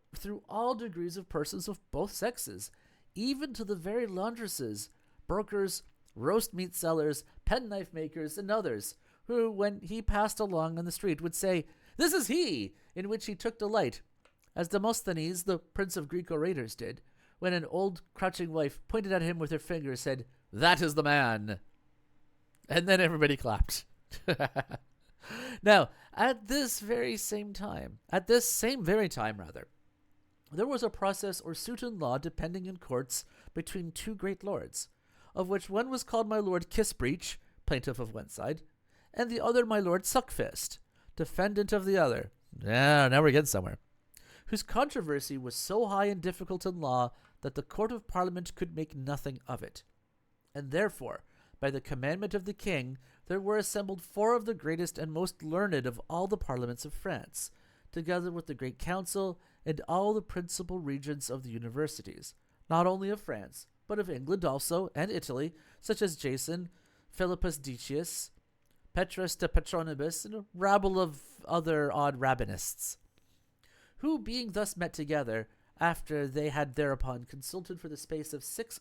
A: all degrees of persons of both sexes, even to the very laundresses, brokers, roast meat sellers, penknife makers, and others, who, when he passed along on the street, would say, "This is he," in which he took delight, as Demosthenes, the prince of Greek orators, did, when an old crouching wife pointed at him with her finger, said, "That is the man." And then everybody clapped. Now, at this very time, there was a process or suit in law depending in courts between 2 great lords, of which one was called my lord Kissbreech, plaintiff of one side, and the other my lord Suckfist, defendant of the other. Now we're getting somewhere. Whose controversy was so high and difficult in law that the court of parliament could make nothing of it. And therefore, by the commandment of the king, there were assembled 4 of the greatest and most learned of all the parliaments of France, together with the great council and all the principal regents of the universities, not only of France, but of England also, and Italy, such as Jason, Philippus Decius, Petrus de Petronibus, and a rabble of other odd rabbinists, who, being thus met together, after they had thereupon consulted for the space of 46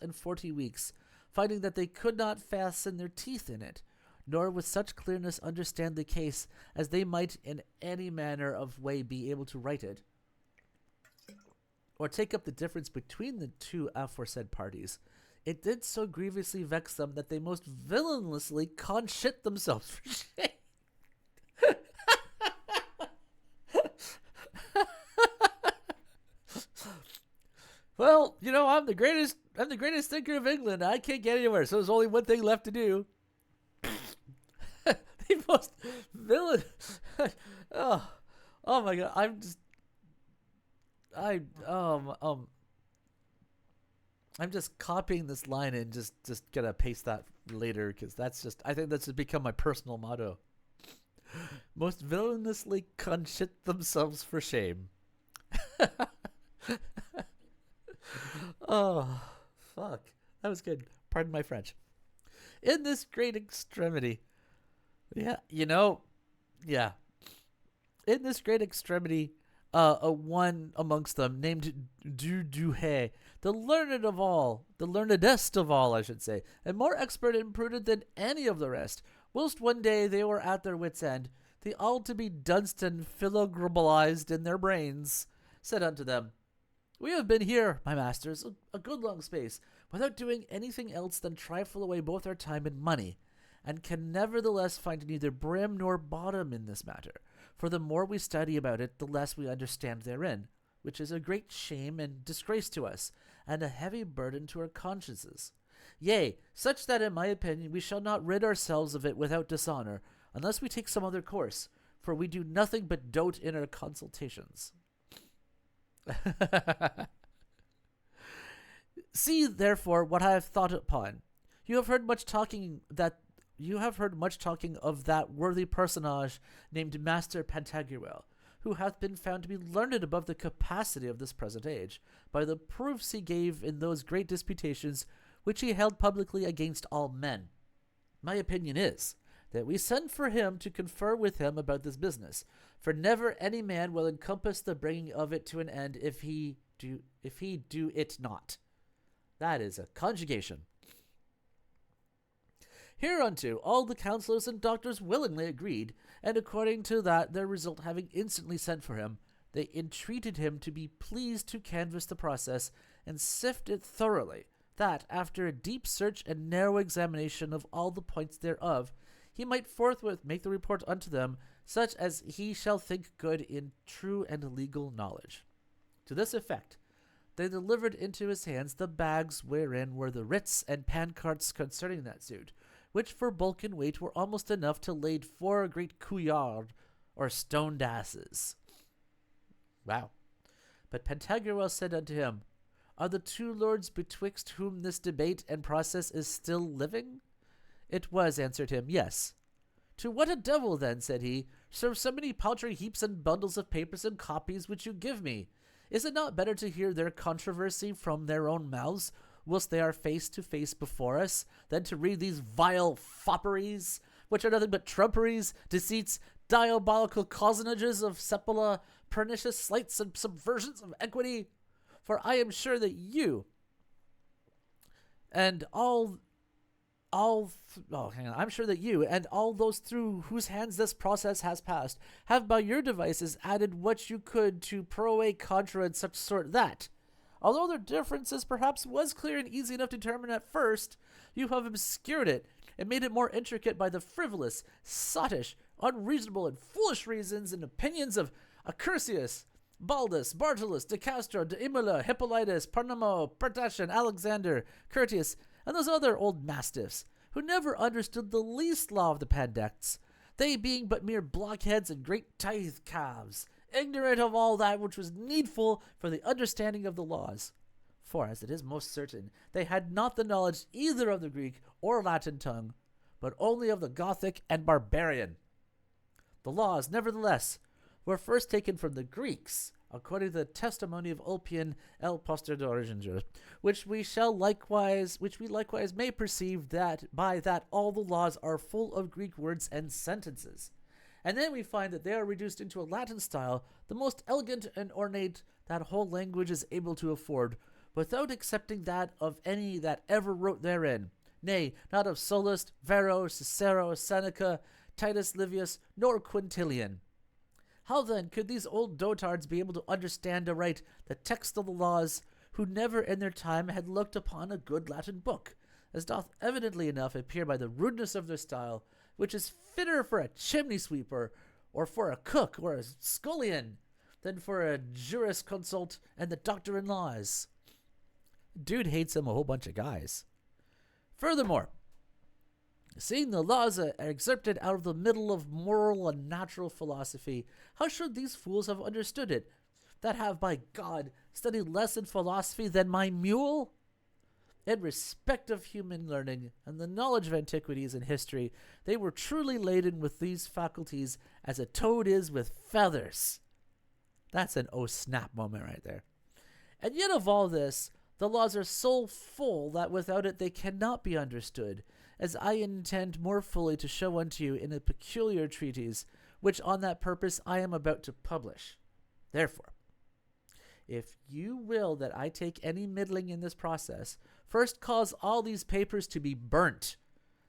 A: weeks, finding that they could not fasten their teeth in it, nor with such clearness understand the case as they might in any manner of way be able to write it, or take up the difference between the 2 aforesaid parties, it did so grievously vex them that they most villainously conshit themselves for shame. Well, I'm the greatest thinker of England. I can't get anywhere, so there's only one thing left to do. The most villain. Oh, Oh my god, I I'm just copying this line and just gonna paste that later because that's just I think that's just become my personal motto. Most villainously conshit themselves for shame. Oh, fuck. That was good. Pardon my French. In this great extremity. Yeah, yeah. In this great extremity, a one amongst them named Duduhe, the learnedest of all, I should say, and more expert and prudent than any of the rest, whilst one day they were at their wits' end, the all to be dunced and philogrobalized in their brains, said unto them, We have been here, my masters, a good long space, without doing anything else than trifle away both our time and money, and can nevertheless find neither brim nor bottom in this matter. For the more we study about it, the less we understand therein, which is a great shame and disgrace to us, and a heavy burden to our consciences. Yea, such that in my opinion we shall not rid ourselves of it without dishonour, unless we take some other course, for we do nothing but dote in our consultations. See, therefore, what I have thought upon. You have heard much talking of that worthy personage named Master Pantagruel, who hath been found to be learned above the capacity of this present age, by the proofs he gave in those great disputations which he held publicly against all men. My opinion is, that we send for him to confer with him about this business, for never any man will encompass the bringing of it to an end if he do it not. That is a conjugation. Hereunto all the counsellors and doctors willingly agreed, and according to that their result having instantly sent for him, they entreated him to be pleased to canvass the process and sift it thoroughly, that after a deep search and narrow examination of all the points thereof, he might forthwith make the report unto them, such as he shall think good in true and legal knowledge. To this effect, they delivered into his hands the bags wherein were the writs and pancarts concerning that suit, which for bulk and weight were almost enough to lade 4 great couillards, or stoned asses. Wow. But Pantagruel said unto him, Are the 2 lords betwixt whom this debate and process is still living? It was, answered him, Yes. To what a devil, then, said he, serve so many paltry heaps and bundles of papers and copies which you give me? Is it not better to hear their controversy from their own mouths, whilst they are face to face before us, than to read these vile fopperies, which are nothing but trumperies, deceits, diabolical cozenages of sepula, pernicious slights and subversions of equity? For I am sure that you and I'm sure that you and all those through whose hands this process has passed have by your devices added what you could to pro contra and such sort that, although their differences perhaps was clear and easy enough to determine at first, you have obscured it and made it more intricate by the frivolous, sottish, unreasonable, and foolish reasons and opinions of Accursius, Baldus, Bartolus, De Castro, De Imola, Hippolytus, Parnamo, Partatian, Alexander, Curtius, and those other old mastiffs, who never understood the least law of the Pandects, they being but mere blockheads and great tithe calves, ignorant of all that which was needful for the understanding of the laws. For, as it is most certain, they had not the knowledge either of the Greek or Latin tongue, but only of the Gothic and barbarian. The laws, nevertheless, were first taken from the Greeks, according to the testimony of Ulpian el Poster d'Originger, which we likewise may perceive that by that all the laws are full of Greek words and sentences. And then we find that they are reduced into a Latin style, the most elegant and ornate that whole language is able to afford, without excepting that of any that ever wrote therein, nay, not of Sallust, Varro, Cicero, Seneca, Titus Livius, nor Quintilian. How then could these old dotards be able to understand aright the text of the laws, who never in their time had looked upon a good Latin book, as doth evidently enough appear by the rudeness of their style, which is fitter for a chimney sweeper, or for a cook, or a scullion, than for a jurisconsult and the doctor in laws? Dude hates him a whole bunch of guys. Furthermore, Seeing the laws are excerpted out of the middle of moral and natural philosophy, how should these fools have understood it, that have, by God, studied less in philosophy than my mule? In respect of human learning and the knowledge of antiquities and history, they were truly laden with these faculties as a toad is with feathers. That's an oh snap moment right there. And yet of all this, the laws are so full that without it they cannot be understood, as I intend more fully to show unto you in a peculiar treatise, which on that purpose I am about to publish. Therefore, if you will that I take any middling in this process, first cause all these papers to be burnt.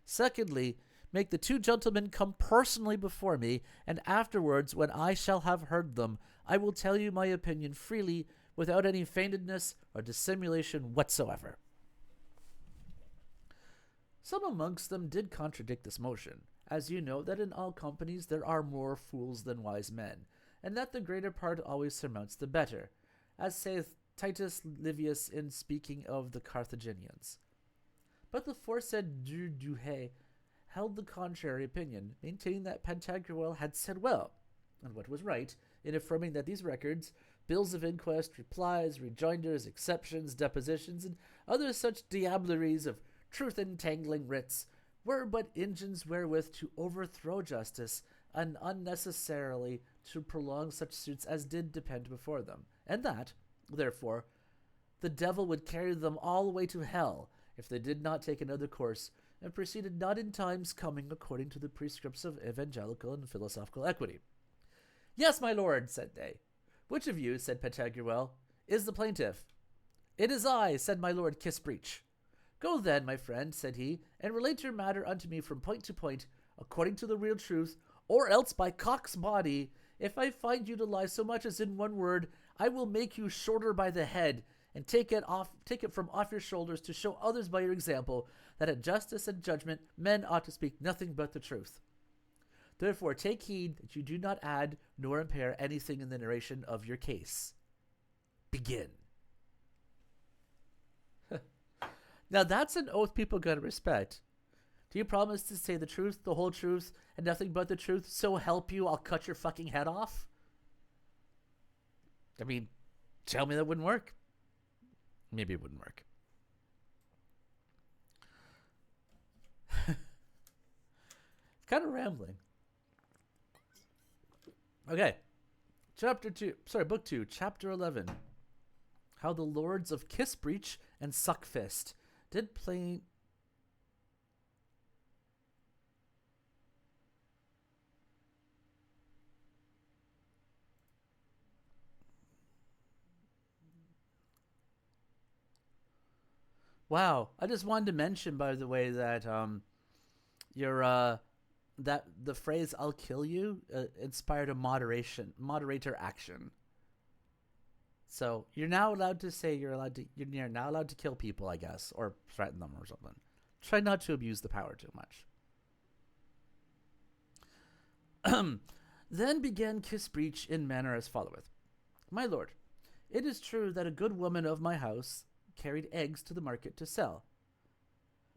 A: Secondly, make the two gentlemen come personally before me, and afterwards, when I shall have heard them, I will tell you my opinion freely, without any feignedness or dissimulation whatsoever. Some amongst them did contradict this motion, as you know that in all companies there are more fools than wise men, and that the greater part always surmounts the better, as saith Titus Livius in speaking of the Carthaginians. But the foresaid Duhay held the contrary opinion, maintaining that Pantagruel had said well, and what was right, in affirming that these records, bills of inquest, replies, rejoinders, exceptions, depositions, and other such diableries of truth-entangling writs, were but engines wherewith to overthrow justice, and unnecessarily to prolong such suits as did depend before them, and that, therefore, the devil would carry them all away to hell if they did not take another course, and proceeded not in times coming according to the prescripts of evangelical and philosophical equity. Yes, my lord, said they. Which of you, said Pantagruel, is the plaintiff? It is I, said my lord Kissbreach. Go then, my friend, said he, and relate your matter unto me from point to point, according to the real truth, or else by cock's body, if I find you to lie so much as in one word, I will make you shorter by the head, and take it from off your shoulders to show others by your example that at justice and judgment men ought to speak nothing but the truth. Therefore take heed that you do not add nor impair anything in the narration of your case. Begin. Now that's an oath people gotta respect. Do you promise to say the truth, the whole truth, and nothing but the truth? So help you, I'll cut your fucking head off? I mean, tell me that wouldn't work. Maybe it wouldn't work. Kind of rambling. Okay. Book 2, Chapter 11. How the Lords of Kissbreach and Suckfist did play... Wow, I just wanted to mention, by the way, that that the phrase "I'll kill you" inspired a moderator action. So you're now allowed to say you're now allowed to kill people, I guess, or threaten them or something. Try not to abuse the power too much. Then began Kissbreach in manner as followeth. My lord, it is true that a good woman of my house carried eggs to the market to sell.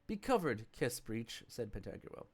A: Be covered, Kissbreach, said Pantagruel.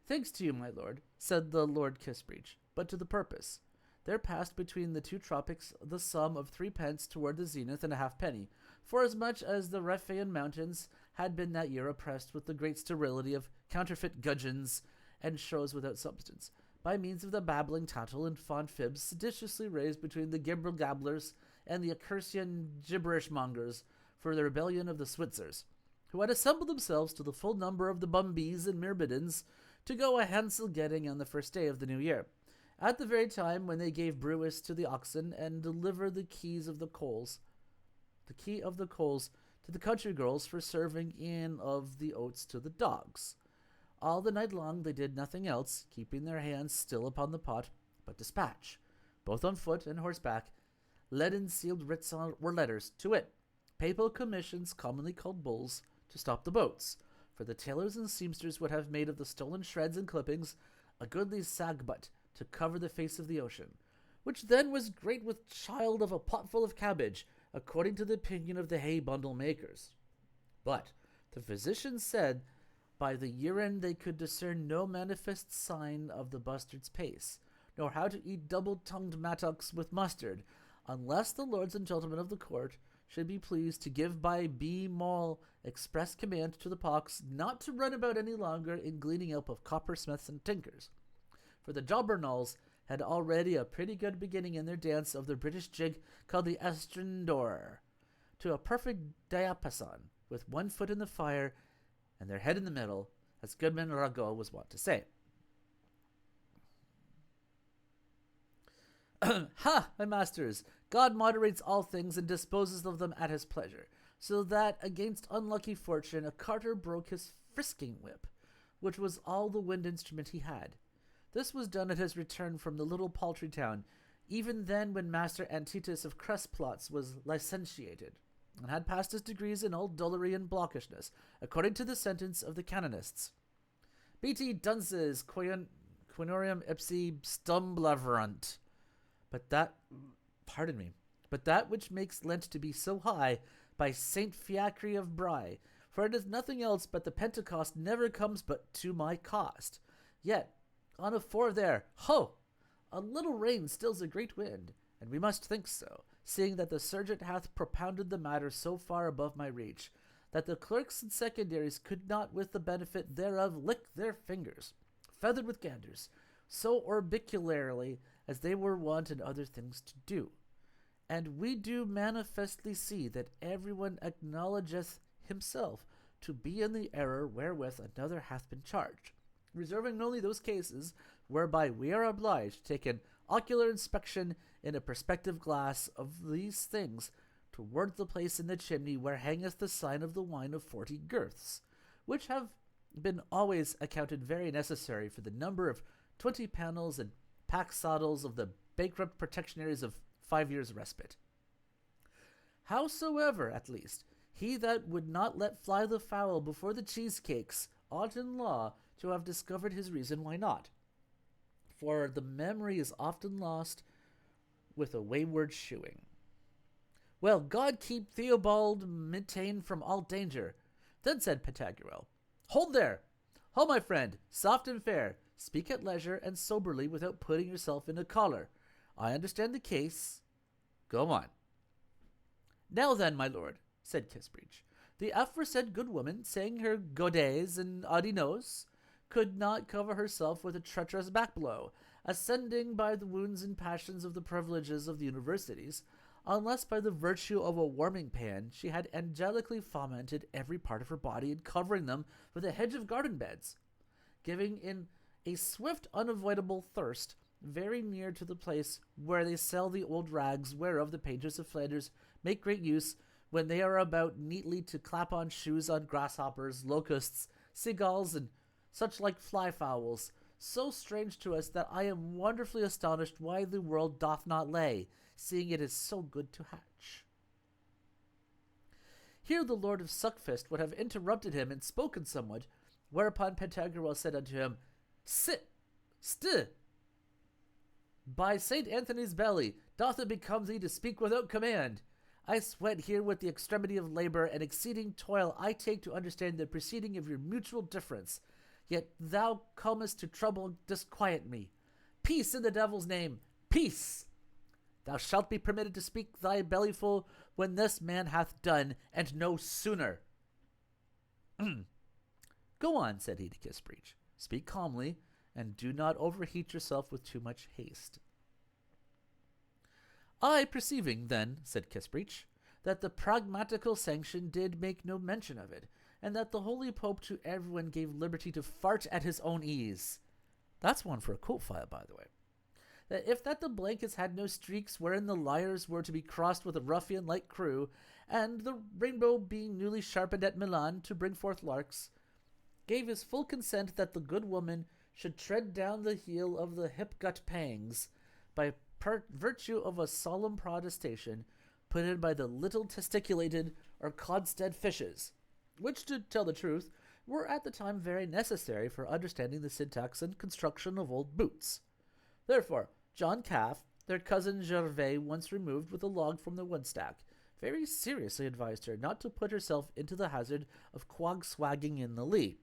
A: Thanks to you, my lord, said the Lord Kissbreach, but to the purpose. There passed between the two tropics the sum of 3 pence toward the zenith and a halfpenny, forasmuch as the Riphaean mountains had been that year oppressed with the great sterility of counterfeit gudgeons and shows without substance, by means of the babbling tattle and fond fibs seditiously raised between the gibber gabblers and the Accursian gibberish mongers for the rebellion of the Switzers, who had assembled themselves to the full number of the Bumbees and Myrmidons to go a hansel getting on the first day of the new year, at the very time when they gave brewis to the oxen and delivered the key of the coals to the country girls for serving in of the oats to the dogs. All the night long they did nothing else, keeping their hands still upon the pot, but dispatch, both on foot and horseback, leaden sealed writs or letters, to wit, papal commissions commonly called bulls, to stop the boats, for the tailors and seamsters would have made of the stolen shreds and clippings a goodly sagbut to cover the face of the ocean, which then was great with child of a potful of cabbage, according to the opinion of the hay bundle makers. But the physicians said By the urine they could discern no manifest sign of the bustard's pace, nor how to eat double-tongued mattocks with mustard, unless the lords and gentlemen of the court should be pleased to give by B. Moll express command to the pox not to run about any longer in gleaning up of coppersmiths and tinkers. For the Jobbernals had already a pretty good beginning in their dance of the British jig called the Estrindor, to a perfect diapason, with one foot in the fire and their head in the middle, as Goodman Rago was wont to say. Ha, my masters! God moderates all things and disposes of them at his pleasure, so that against unlucky fortune a carter broke his frisking whip, which was all the wind instrument he had. This was done at his return from the little paltry town, even then when Master Antitus of Cresplots was licentiated, and had passed his degrees in all dullery and blockishness, according to the sentence of the canonists. Beati dunces quinorium ipsi stumblaverunt. But that which makes Lent to be so high, by Saint Fiacre of Bry, for it is nothing else but the Pentecost never comes but to my cost. Yet, on a fore there, ho! A little rain stills a great wind, and we must think so, seeing that the serjeant hath propounded the matter so far above my reach, that the clerks and secondaries could not with the benefit thereof lick their fingers, feathered with ganders, so orbicularly as they were wont in other things to do. And we do manifestly see that everyone acknowledgeth himself to be in the error wherewith another hath been charged, reserving only those cases whereby we are obliged to take an ocular inspection in a perspective glass of these things toward the place in the chimney where hangeth the sign of the wine of 40 girths, which have been always accounted very necessary for the number of 20 panels and pack saddles of the bankrupt protectionaries of 5 years' respite. Howsoever, at least, he that would not let fly the fowl before the cheesecakes ought in law to have discovered his reason why not. For the memory is often lost with a wayward shoeing. Well, God keep Theobald Mittain from all danger. Then said Pantagruel, Hold there! Ho, my friend, soft and fair, speak at leisure and soberly without putting yourself in a collar. I understand the case. Go on. Now then, my lord, said Kissbreech, the aforesaid good woman, saying her godets and adinos, could not cover herself with a treacherous back-blow, ascending by the wounds and passions of the privileges of the universities, unless by the virtue of a warming-pan she had angelically fomented every part of her body and covering them with a hedge of garden beds, giving in a swift unavoidable thirst very near to the place where they sell the old rags whereof the painters of Flanders make great use when they are about neatly to clap on shoes on grasshoppers, locusts, seagulls, and such like fly-fowls, so strange to us that I am wonderfully astonished why the world doth not lay, seeing it is so good to hatch. Here the Lord of Suckfist would have interrupted him and spoken somewhat, whereupon Pantagruel said unto him, Sit! By St. Anthony's belly, doth it become thee to speak without command? I sweat here with the extremity of labor and exceeding toil I take to understand the proceeding of your mutual difference. Yet thou comest to trouble and disquiet me. Peace in the devil's name! Peace! Thou shalt be permitted to speak thy bellyful when this man hath done, and no sooner. Go on, said he to Kissbreech. Speak calmly, and do not overheat yourself with too much haste. I perceiving, then, said Kissbreech, that the pragmatical sanction did make no mention of it, and that the holy pope to everyone gave liberty to fart at his own ease. That's one for a quote file, by the way. That if that the blankets had no streaks wherein the lyres were to be crossed with a ruffian-like crew, and the rainbow being newly sharpened at Milan to bring forth larks, gave his full consent that the good woman should tread down the heel of the hip-gut pangs, by virtue of a solemn protestation put in by the little testiculated or codstead fishes, which, to tell the truth, were at the time very necessary for understanding the syntax and construction of old boots. Therefore, John Calf, their cousin Gervais once removed with a log from the woodstack, very seriously advised her not to put herself into the hazard of quog-swagging in the lee,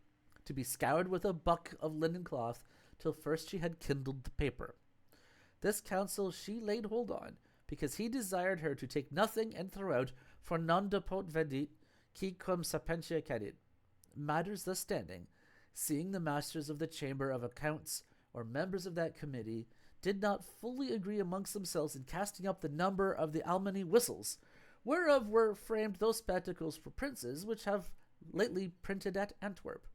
A: to be scoured with a buck of linen cloth, till first she had kindled the paper. This counsel she laid hold on, because he desired her to take nothing and throw out, for non depot vedit, qui cum sapientia cadit. Matters thus standing, seeing the masters of the chamber of accounts, or members of that committee, did not fully agree amongst themselves in casting up the number of the Almany whistles, whereof were framed those spectacles for princes which have lately printed at Antwerp.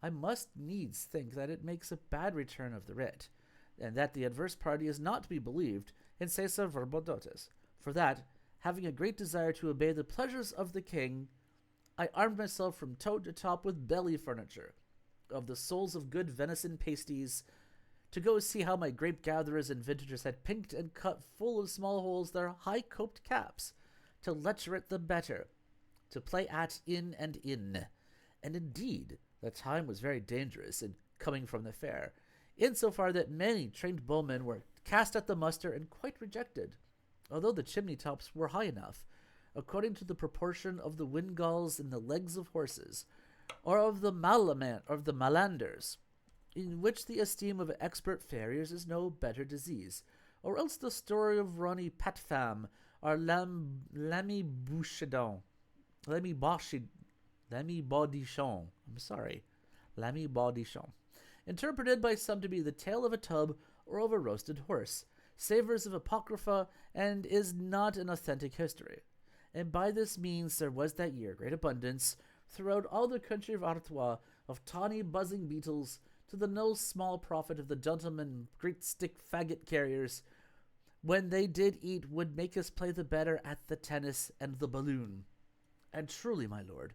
A: I must needs think that it makes a bad return of the writ, and that the adverse party is not to be believed in sesa verbo dotis, for that, having a great desire to obey the pleasures of the king, I armed myself from toe to top with belly furniture, of the souls of good venison pasties, to go see how my grape gatherers and vintagers had pinked and cut full of small holes their high-coped caps, to lecture it the better, to play at in and in. And indeed, the time was very dangerous in coming from the fair, insofar that many trained bowmen were cast at the muster and quite rejected, although the chimney tops were high enough, according to the proportion of the windgalls in the legs of horses, or of the malanders, in which the esteem of expert farriers is no better disease, or else the story of Ronnie Patfam, or Lamy Bouchidon, Lamy Baudichon, Lamy Baudichon, interpreted by some to be the tale of a tub or of a roasted horse, savours of apocrypha, and is not an authentic history. And by this means there was that year great abundance throughout all the country of Artois of tawny buzzing beetles, to the no small profit of the gentlemen great stick faggot carriers, when they did eat would make us play the better at the tennis and the balloon. And truly, my lord,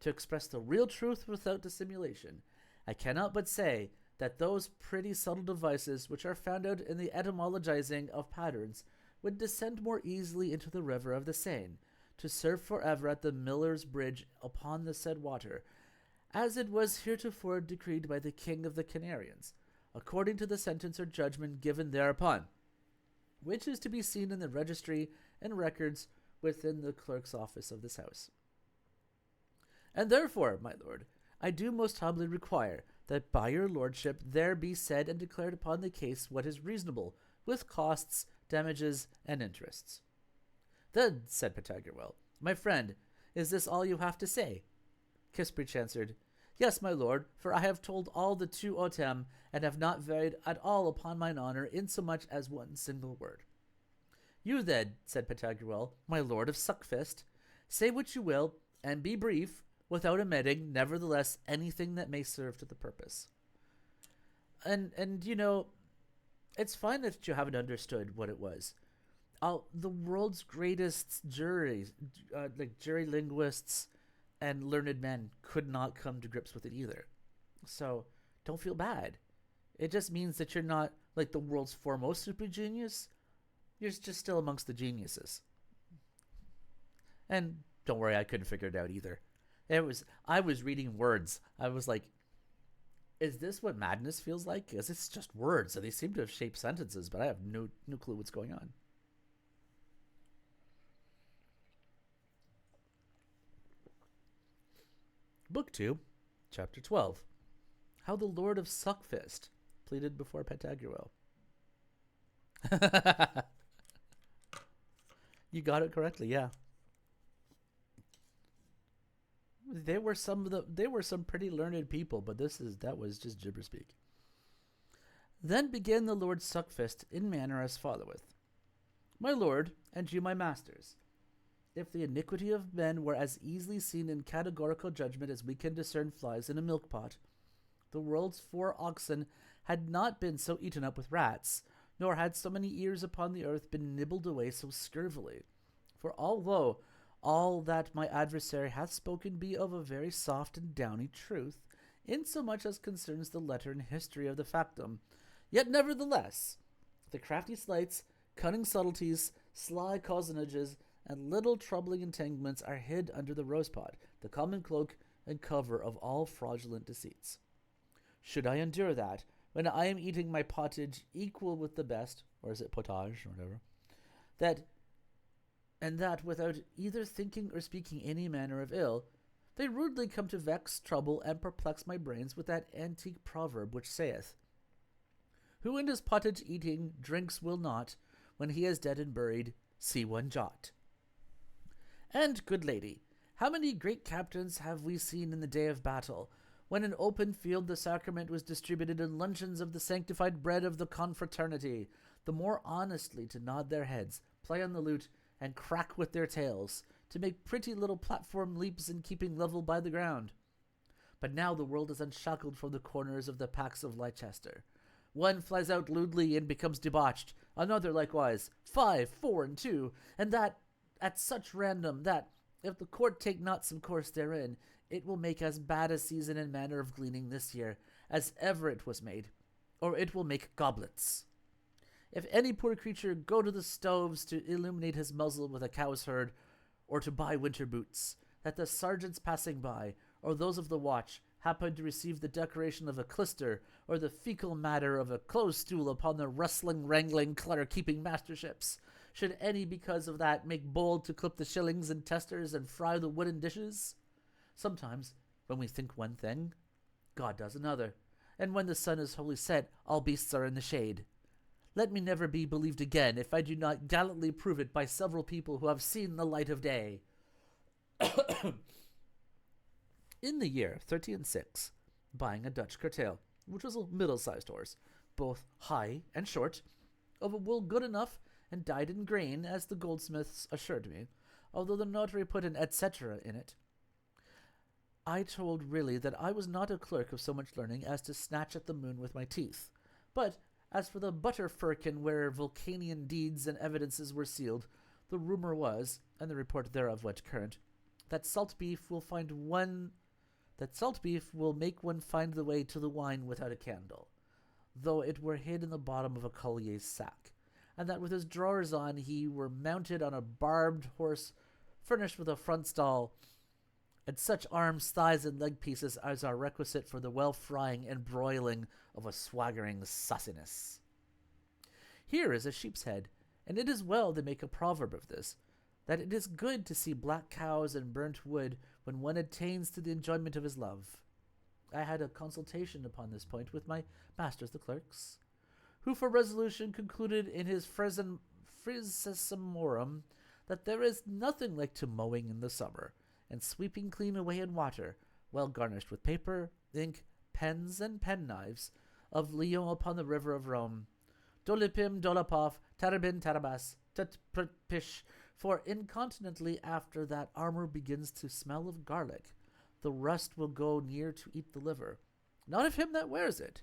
A: to express the real truth without dissimulation, I cannot but say that those pretty subtle devices which are found out in the etymologizing of patterns would descend more easily into the river of the Seine, to serve forever at the miller's bridge upon the said water, as it was heretofore decreed by the king of the Canarians, according to the sentence or judgment given thereupon, which is to be seen in the registry and records within the clerk's office of this house. And therefore, my lord, I do most humbly require that by your lordship there be said and declared upon the case what is reasonable, with costs, damages, and interests. Then, said Pantagruel, my friend, is this all you have to say? Kisprich answered, Yes, my lord, for I have told all the tu autem, and have not varied at all upon mine honour insomuch as one single word. You then, said Pantagruel, my lord of Suckfist, say what you will, and be brief, without omitting, nevertheless, anything that may serve to the purpose. And you know, it's fine that you haven't understood what it was. The world's greatest jury linguists and learned men could not come to grips with it either. So don't feel bad. It just means that you're not like the world's foremost super genius. You're just still amongst the geniuses. And don't worry, I couldn't figure it out either. I was reading words. I was like, is this what madness feels like? Because it's just words, and they seem to have shaped sentences, but I have no clue what's going on. Book 2, Chapter 12. How the Lord of Suckfist pleaded before Pantagruel. You got it correctly, yeah. They were some pretty learned people, but that was just gibber speak. Then began the Lord Suckfist in manner as followeth. My lord, and you my masters, if the iniquity of men were as easily seen in categorical judgment as we can discern flies in a milk pot, the world's 4 oxen had not been so eaten up with rats, nor had so many ears upon the earth been nibbled away so scurvily. For although all that my adversary hath spoken be of a very soft and downy truth, insomuch as concerns the letter and history of the factum, yet nevertheless the crafty sleights, cunning subtleties, sly cozenages, and little troubling entanglements are hid under the rosepot, the common cloak and cover of all fraudulent deceits. Should I endure that, when I am eating my pottage equal with the best, or is it potage, or whatever, that without either thinking or speaking any manner of ill, They rudely come to vex, trouble, and perplex my brains with that antique proverb which saith, Who in his pottage eating drinks will not, when he is dead and buried, see one jot. And, good lady, how many great captains have we seen in the day of battle, when in open field the sacrament was distributed in luncheons of the sanctified bread of the confraternity, the more honestly to nod their heads, play on the lute, and crack with their tails, to make pretty little platform leaps in keeping level by the ground. But now the world is unshackled from the corners of the packs of Leicester. One flies out lewdly and becomes debauched, another likewise, 5, 4, and 2, and that at such random that, if the court take not some course therein, it will make as bad a season and manner of gleaning this year as ever it was made, or it will make goblets. If any poor creature go to the stoves to illuminate his muzzle with a cow's herd, or to buy winter boots, that the sergeants passing by, or those of the watch, happen to receive the decoration of a clyster, or the fecal matter of a close stool upon the rustling, wrangling, clutter-keeping masterships, should any because of that make bold to clip the shillings and testers and fry the wooden dishes? Sometimes, when we think one thing, God does another, and when the sun is wholly set, all beasts are in the shade. Let me never be believed again if I do not gallantly prove it by several people who have seen the light of day. In the year 1306, buying a Dutch curtail, which was a middle-sized horse, both high and short, of a wool good enough and dyed in grain, as the goldsmiths assured me, although the notary put an etc. in it, I told really that I was not a clerk of so much learning as to snatch at the moon with my teeth. But as for the butter firkin where Vulcanian deeds and evidences were sealed, the rumor was, and the report thereof went current, that salt beef will make one find the way to the wine without a candle, though it were hid in the bottom of a collier's sack, and that with his drawers on he were mounted on a barbed horse furnished with a front stall, and such arms, thighs, and leg pieces as are requisite for the well-frying and broiling of a swaggering sauciness. Here is a sheep's head, and it is well they make a proverb of this, that it is good to see black cows and burnt wood when one attains to the enjoyment of his love. I had a consultation upon this point with my masters the clerks, who for resolution concluded in his Frisisimorum that there is nothing like to mowing in the summer, and sweeping clean away in water, well garnished with paper, ink, pens, and penknives, of Lyon upon the river of Rome. Dolipim, dolapov, tarabin, tarabas, tutpish, for incontinently after that armor begins to smell of garlic, the rust will go near to eat the liver, not of him that wears it.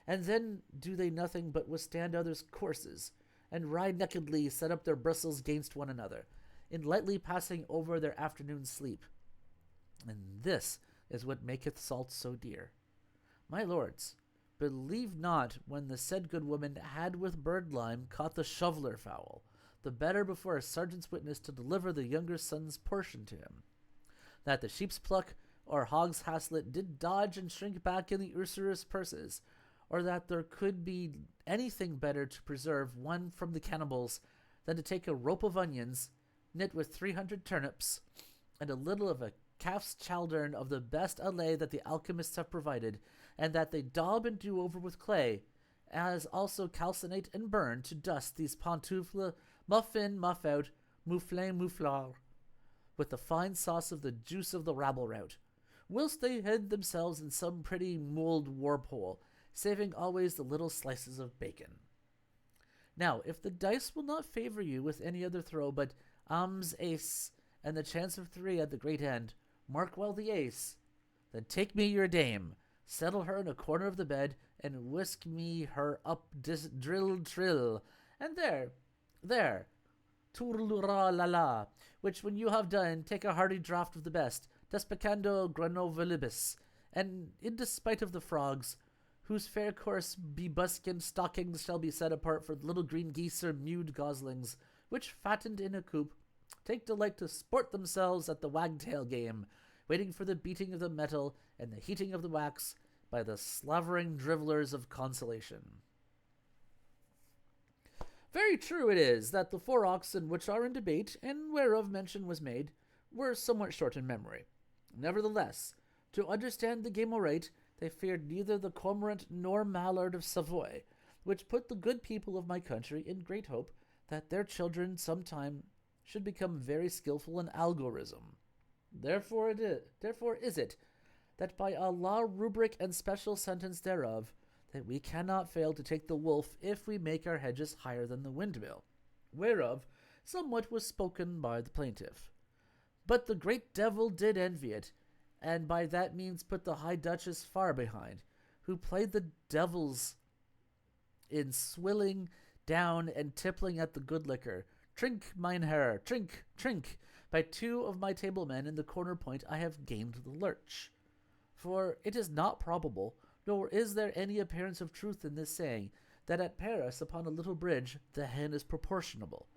A: And then do they nothing but withstand others' courses, and ride nakedly, set up their bristles gainst one another, in lightly passing over their afternoon sleep. And this is what maketh salt so dear. My lords, believe not when the said good woman had with birdlime caught the shoveler fowl, the better before a sergeant's witness to deliver the younger son's portion to him, that the sheep's pluck or hog's haslet did dodge and shrink back in the usurer's purses, or that there could be anything better to preserve one from the cannibals than to take a rope of onions, knit with 300 turnips, and a little of a calf's chaldron of the best allay that the alchemists have provided, and that they daub and do over with clay, as also calcinate and burn to dust these pantoufles, muff in, muff out, mouflin, mouflar, with the fine sauce of the juice of the rabble rout, whilst they hid themselves in some pretty mould warp-hole, saving always the little slices of bacon. Now, if the dice will not favour you with any other throw but ams ace, and the chance of 3 at the great end, mark well the ace, then take me your dame, settle her in a corner of the bed, and whisk me her up drill trill, and there, tourlura la la, which when you have done, take a hearty draught of the best, despicando granovolibus, and in despite of the frogs, whose fair course be buskin stockings shall be set apart for little green geese or mewed goslings, which, fattened in a coop, take delight to sport themselves at the wagtail game, waiting for the beating of the metal and the heating of the wax by the slavering drivellers of consolation. Very true it is that the 4 oxen which are in debate, and whereof mention was made, were somewhat short in memory, Nevertheless, to understand the game aright, they feared neither the cormorant nor mallard of Savoy, which put the good people of my country in great hope that their children sometime should become very skillful in algorism. Therefore is it that by a law rubric and special sentence thereof, that we cannot fail to take the wolf if we make our hedges higher than the windmill, whereof somewhat was spoken by the plaintiff. But the great devil did envy it, and by that means put the High Duchess far behind, who played the devils in swilling down and tippling at the good liquor. Trink, mine Herr, trink, trink. By 2 of my table-men in the corner point I have gained the lurch. For it is not probable, nor is there any appearance of truth in this saying, that at Paris upon a little bridge the hen is proportionable.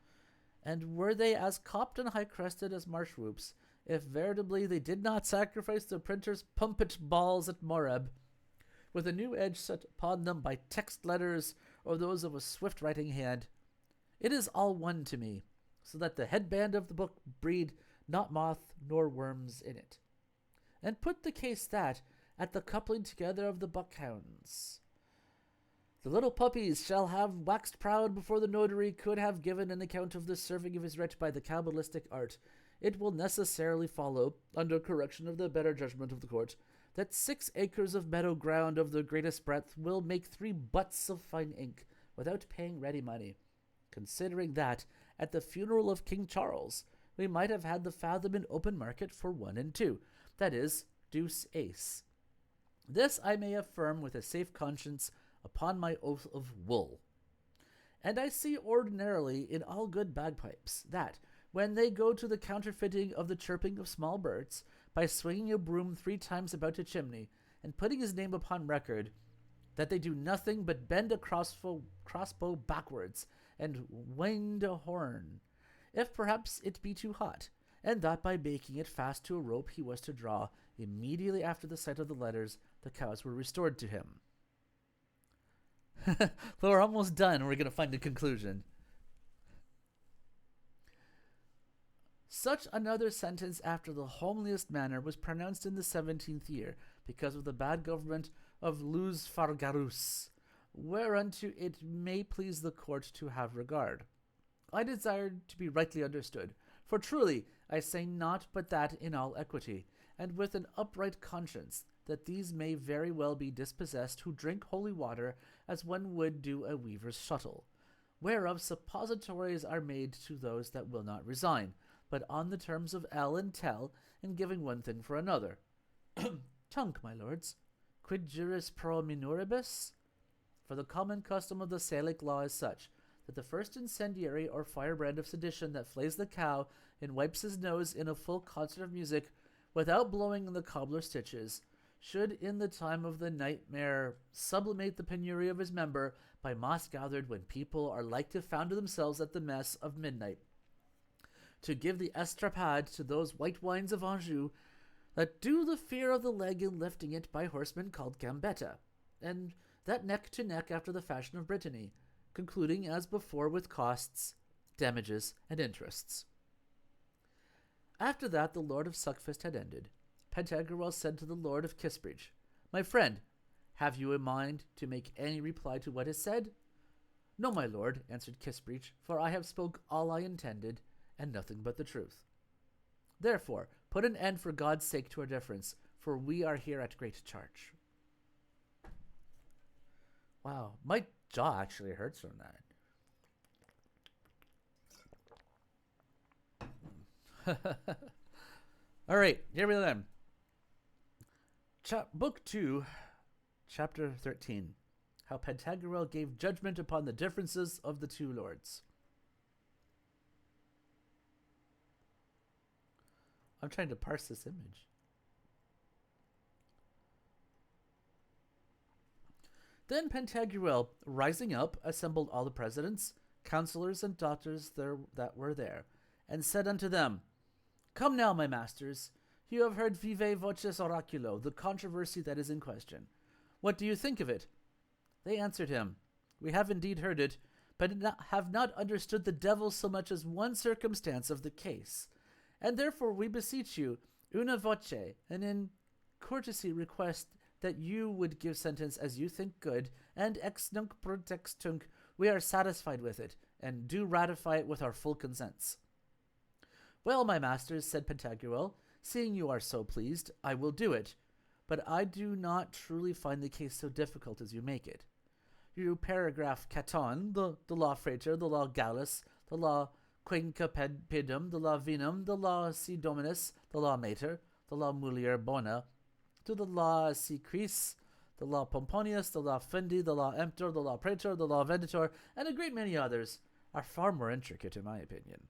A: And were they as copped and high-crested as marsh whoops, if veritably they did not sacrifice the printer's pumpet balls at Moreb, with a new edge set upon them by text letters or those of a swift writing hand, it is all one to me, so that the headband of the book breed not moth nor worms in it. And put the case that, at the coupling together of the buckhounds, the little puppies shall have waxed proud before the notary could have given an account of the serving of his writ by the cabalistic art, it will necessarily follow, under correction of the better judgment of the court, that 6 acres of meadow ground of the greatest breadth will make 3 butts of fine ink, without paying ready money, considering that, at the funeral of King Charles, we might have had the fathom in open market for 1 and 2, that is, deuce ace. This I may affirm with a safe conscience upon my oath of wool. And I see ordinarily in all good bagpipes that, when they go to the counterfeiting of the chirping of small birds, by swinging a broom 3 times about a chimney, and putting his name upon record, that they do nothing but bend a crossbow backwards, and wind a horn, if perhaps it be too hot, and that by making it fast to a rope he was to draw, immediately after the sight of the letters, the cows were restored to him. Well, we're almost done, and we're going to find a conclusion. Such another sentence after the homeliest manner was pronounced in the 17th year, because of the bad government of Luz Fargarus, whereunto it may please the court to have regard. I desire to be rightly understood, for truly I say naught but that in all equity, and with an upright conscience, that these may very well be dispossessed who drink holy water as one would do a weaver's shuttle, whereof suppositories are made to those that will not resign, but on the terms of L and tell, and giving one thing for another. Tunc, my lords, quid juris pro minoribus? For the common custom of the Salic law is such, that the first incendiary or firebrand of sedition that flays the cow and wipes his nose in a full concert of music, without blowing in the cobbler's stitches, should in the time of the nightmare sublimate the penury of his member by moss gathered when people are like to founder themselves at the mess of midnight, to give the estrapade to those white wines of Anjou that do the fear of the leg in lifting it by horsemen called gambetta, and that neck to neck after the fashion of Brittany, concluding as before with costs, damages, and interests. After that the Lord of Suckfist had ended, Pantagruel said to the Lord of Kissbridge, My friend, have you a mind to make any reply to what is said? No, my lord, answered Kissbridge, for I have spoke all I intended, and nothing but the truth. Therefore, put an end for God's sake to our difference, for we are here at great charge. Wow, my jaw actually hurts from that. All right, here we go. Book 2, Chapter 13. How Pantagruel gave judgment upon the differences of the 2 lords. I'm trying to parse this image. Then Pantagruel, rising up, assembled all the presidents, counselors, and doctors that were there, and said unto them, Come now, my masters, you have heard vive voces oraculo, the controversy that is in question. What do you think of it? They answered him, We have indeed heard it, but have not understood the devil so much as one circumstance of the case. And therefore we beseech you, una voce, and in courtesy request that you would give sentence as you think good, and ex nunc protex tunc, we are satisfied with it, and do ratify it with our full consents. Well, my masters, said Pantagruel, seeing you are so pleased, I will do it, but I do not truly find the case so difficult as you make it. You paragraph Caton, the law frater, the law Gallus, the law Quinquepedum, the law Venum, the law Si Dominus, the law Mater, the law Mulier Bona, to the law Si Quis, the law Pomponius, the law Fundi, the law Emptor, the law Praetor, the law Venditor, and a great many others, are far more intricate in my opinion.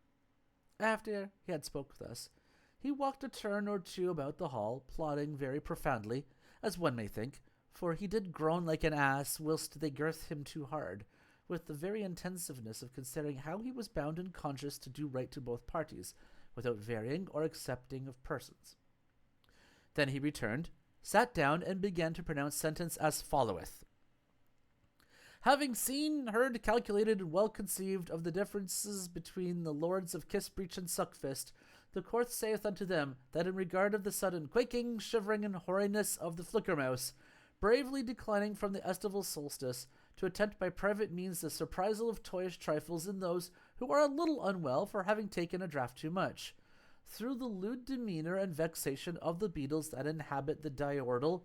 A: After he had spoke thus, he walked a turn or two about the hall, plodding very profoundly, as one may think, for he did groan like an ass whilst they girthed him too hard, with the very intensiveness of considering how he was bound and conscious to do right to both parties, without varying or accepting of persons. Then he returned, sat down, and began to pronounce sentence as followeth. Having seen, heard, calculated, and well conceived of the differences between the lords of Kissbreach and Suckfist, the court saith unto them that in regard of the sudden quaking, shivering, and hoariness of the flickermouse, bravely declining from the estival solstice, to attempt by private means the surprisal of toyish trifles in those who are a little unwell for having taken a draught too much, through the lewd demeanour and vexation of the beetles that inhabit the diurnal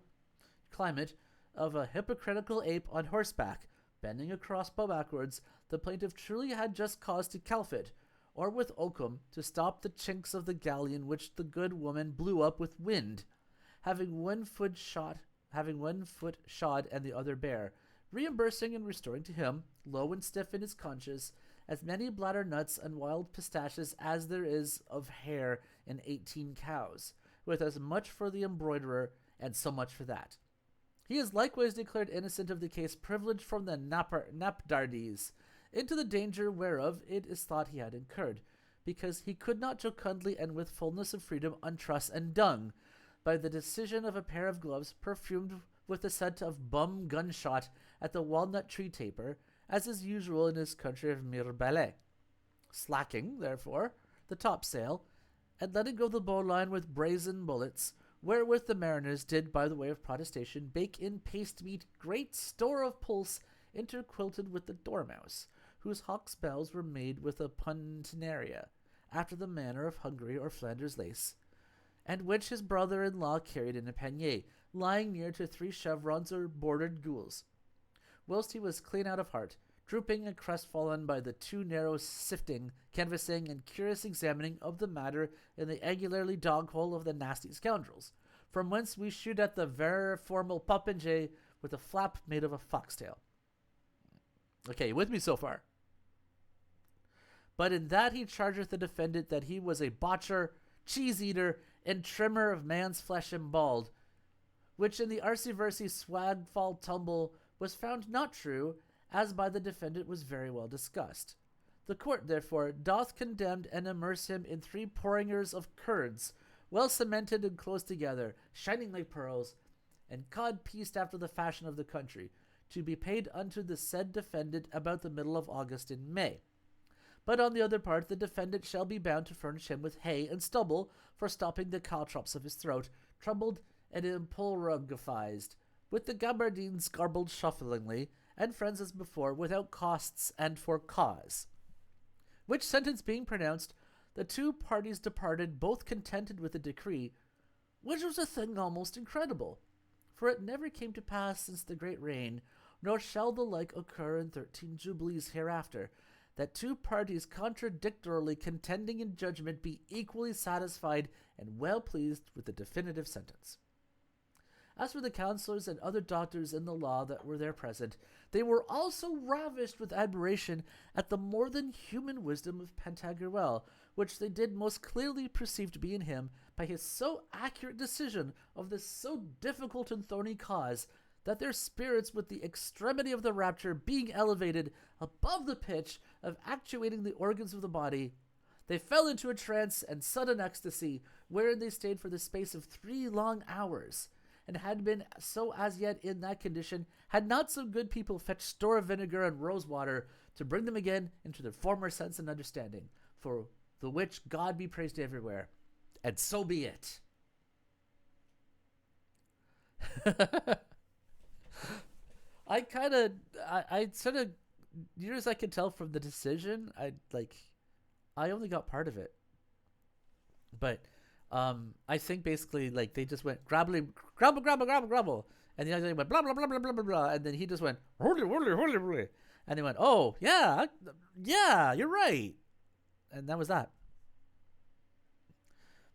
A: climate of a hypocritical ape on horseback, bending a crossbow backwards, the plaintiff truly had just cause to calfet, or with oakum to stop the chinks of the galleon which the good woman blew up with wind, having one foot shod and the other bare, reimbursing and restoring to him, low and stiff in his conscience, as many bladder nuts and wild pistaches as there is of hair in 18 cows, with as much for the embroiderer and so much for that. He is likewise declared innocent of the case privileged from the napdardies, into the danger whereof it is thought he had incurred, because he could not jocundly and with fullness of freedom untruss and dung, by the decision of a pair of gloves perfumed with the scent of bum gunshot at the walnut tree taper, as is usual in his country of Rabelais. Slacking, therefore, the topsail, and letting go the bowline with brazen bullets, wherewith the mariners did, by the way of protestation, bake in paste meat great store of pulse interquilted with the dormouse, whose hawk's bells were made with a puntinaria, after the manner of Hungary or Flanders lace, and which his brother-in-law carried in a panier, lying near to 3 chevrons or bordered gules, whilst he was clean out of heart, drooping and crestfallen by the too narrow sifting, canvassing, and curious examining of the matter in the angularly dog-hole of the nasty scoundrels, from whence we shoot at the ver formal popinjay with a flap made of a foxtail. Okay, you with me so far? But in that he chargeth the defendant that he was a botcher, cheese-eater, and trimmer of man's flesh and bald, which in the arcy-versy swag-fall-tumble was found not true, as by the defendant was very well discussed. The court, therefore, doth condemn and immerse him in 3 porringers of curds, well cemented and close together, shining like pearls, and cod-pieced after the fashion of the country, to be paid unto the said defendant about the middle of August in May. But on the other part, the defendant shall be bound to furnish him with hay and stubble for stopping the caltrops of his throat, troubled and impulrugifized, with the gabardines garbled shufflingly, and friends as before, without costs and for cause. Which sentence being pronounced, the 2 parties departed, both contented with the decree, which was a thing almost incredible, for it never came to pass since the great reign, nor shall the like occur in 13 jubilees hereafter, that 2 parties contradictorily contending in judgment be equally satisfied and well pleased with the definitive sentence. As for the counsellors and other doctors in the law that were there present, they were also ravished with admiration at the more than human wisdom of Pantagruel, which they did most clearly perceive to be in him by his so accurate decision of this so difficult and thorny cause, that their spirits, with the extremity of the rapture being elevated above the pitch of actuating the organs of the body, they fell into a trance and sudden ecstasy, wherein they stayed for the space of 3 long hours, and had been so as yet in that condition, had not some good people fetched store of vinegar and rosewater to bring them again into their former sense and understanding, for the which God be praised everywhere. And so be it. I kind of, I sort of, near as I can tell from the decision, I only got part of it, but I think basically like they just went grabble, grabble, grabble, grabble, grabble, and the other guy went blah blah blah blah blah blah blah, and then he just went holy holy holy holy, and he went oh yeah yeah you're right, and that was that.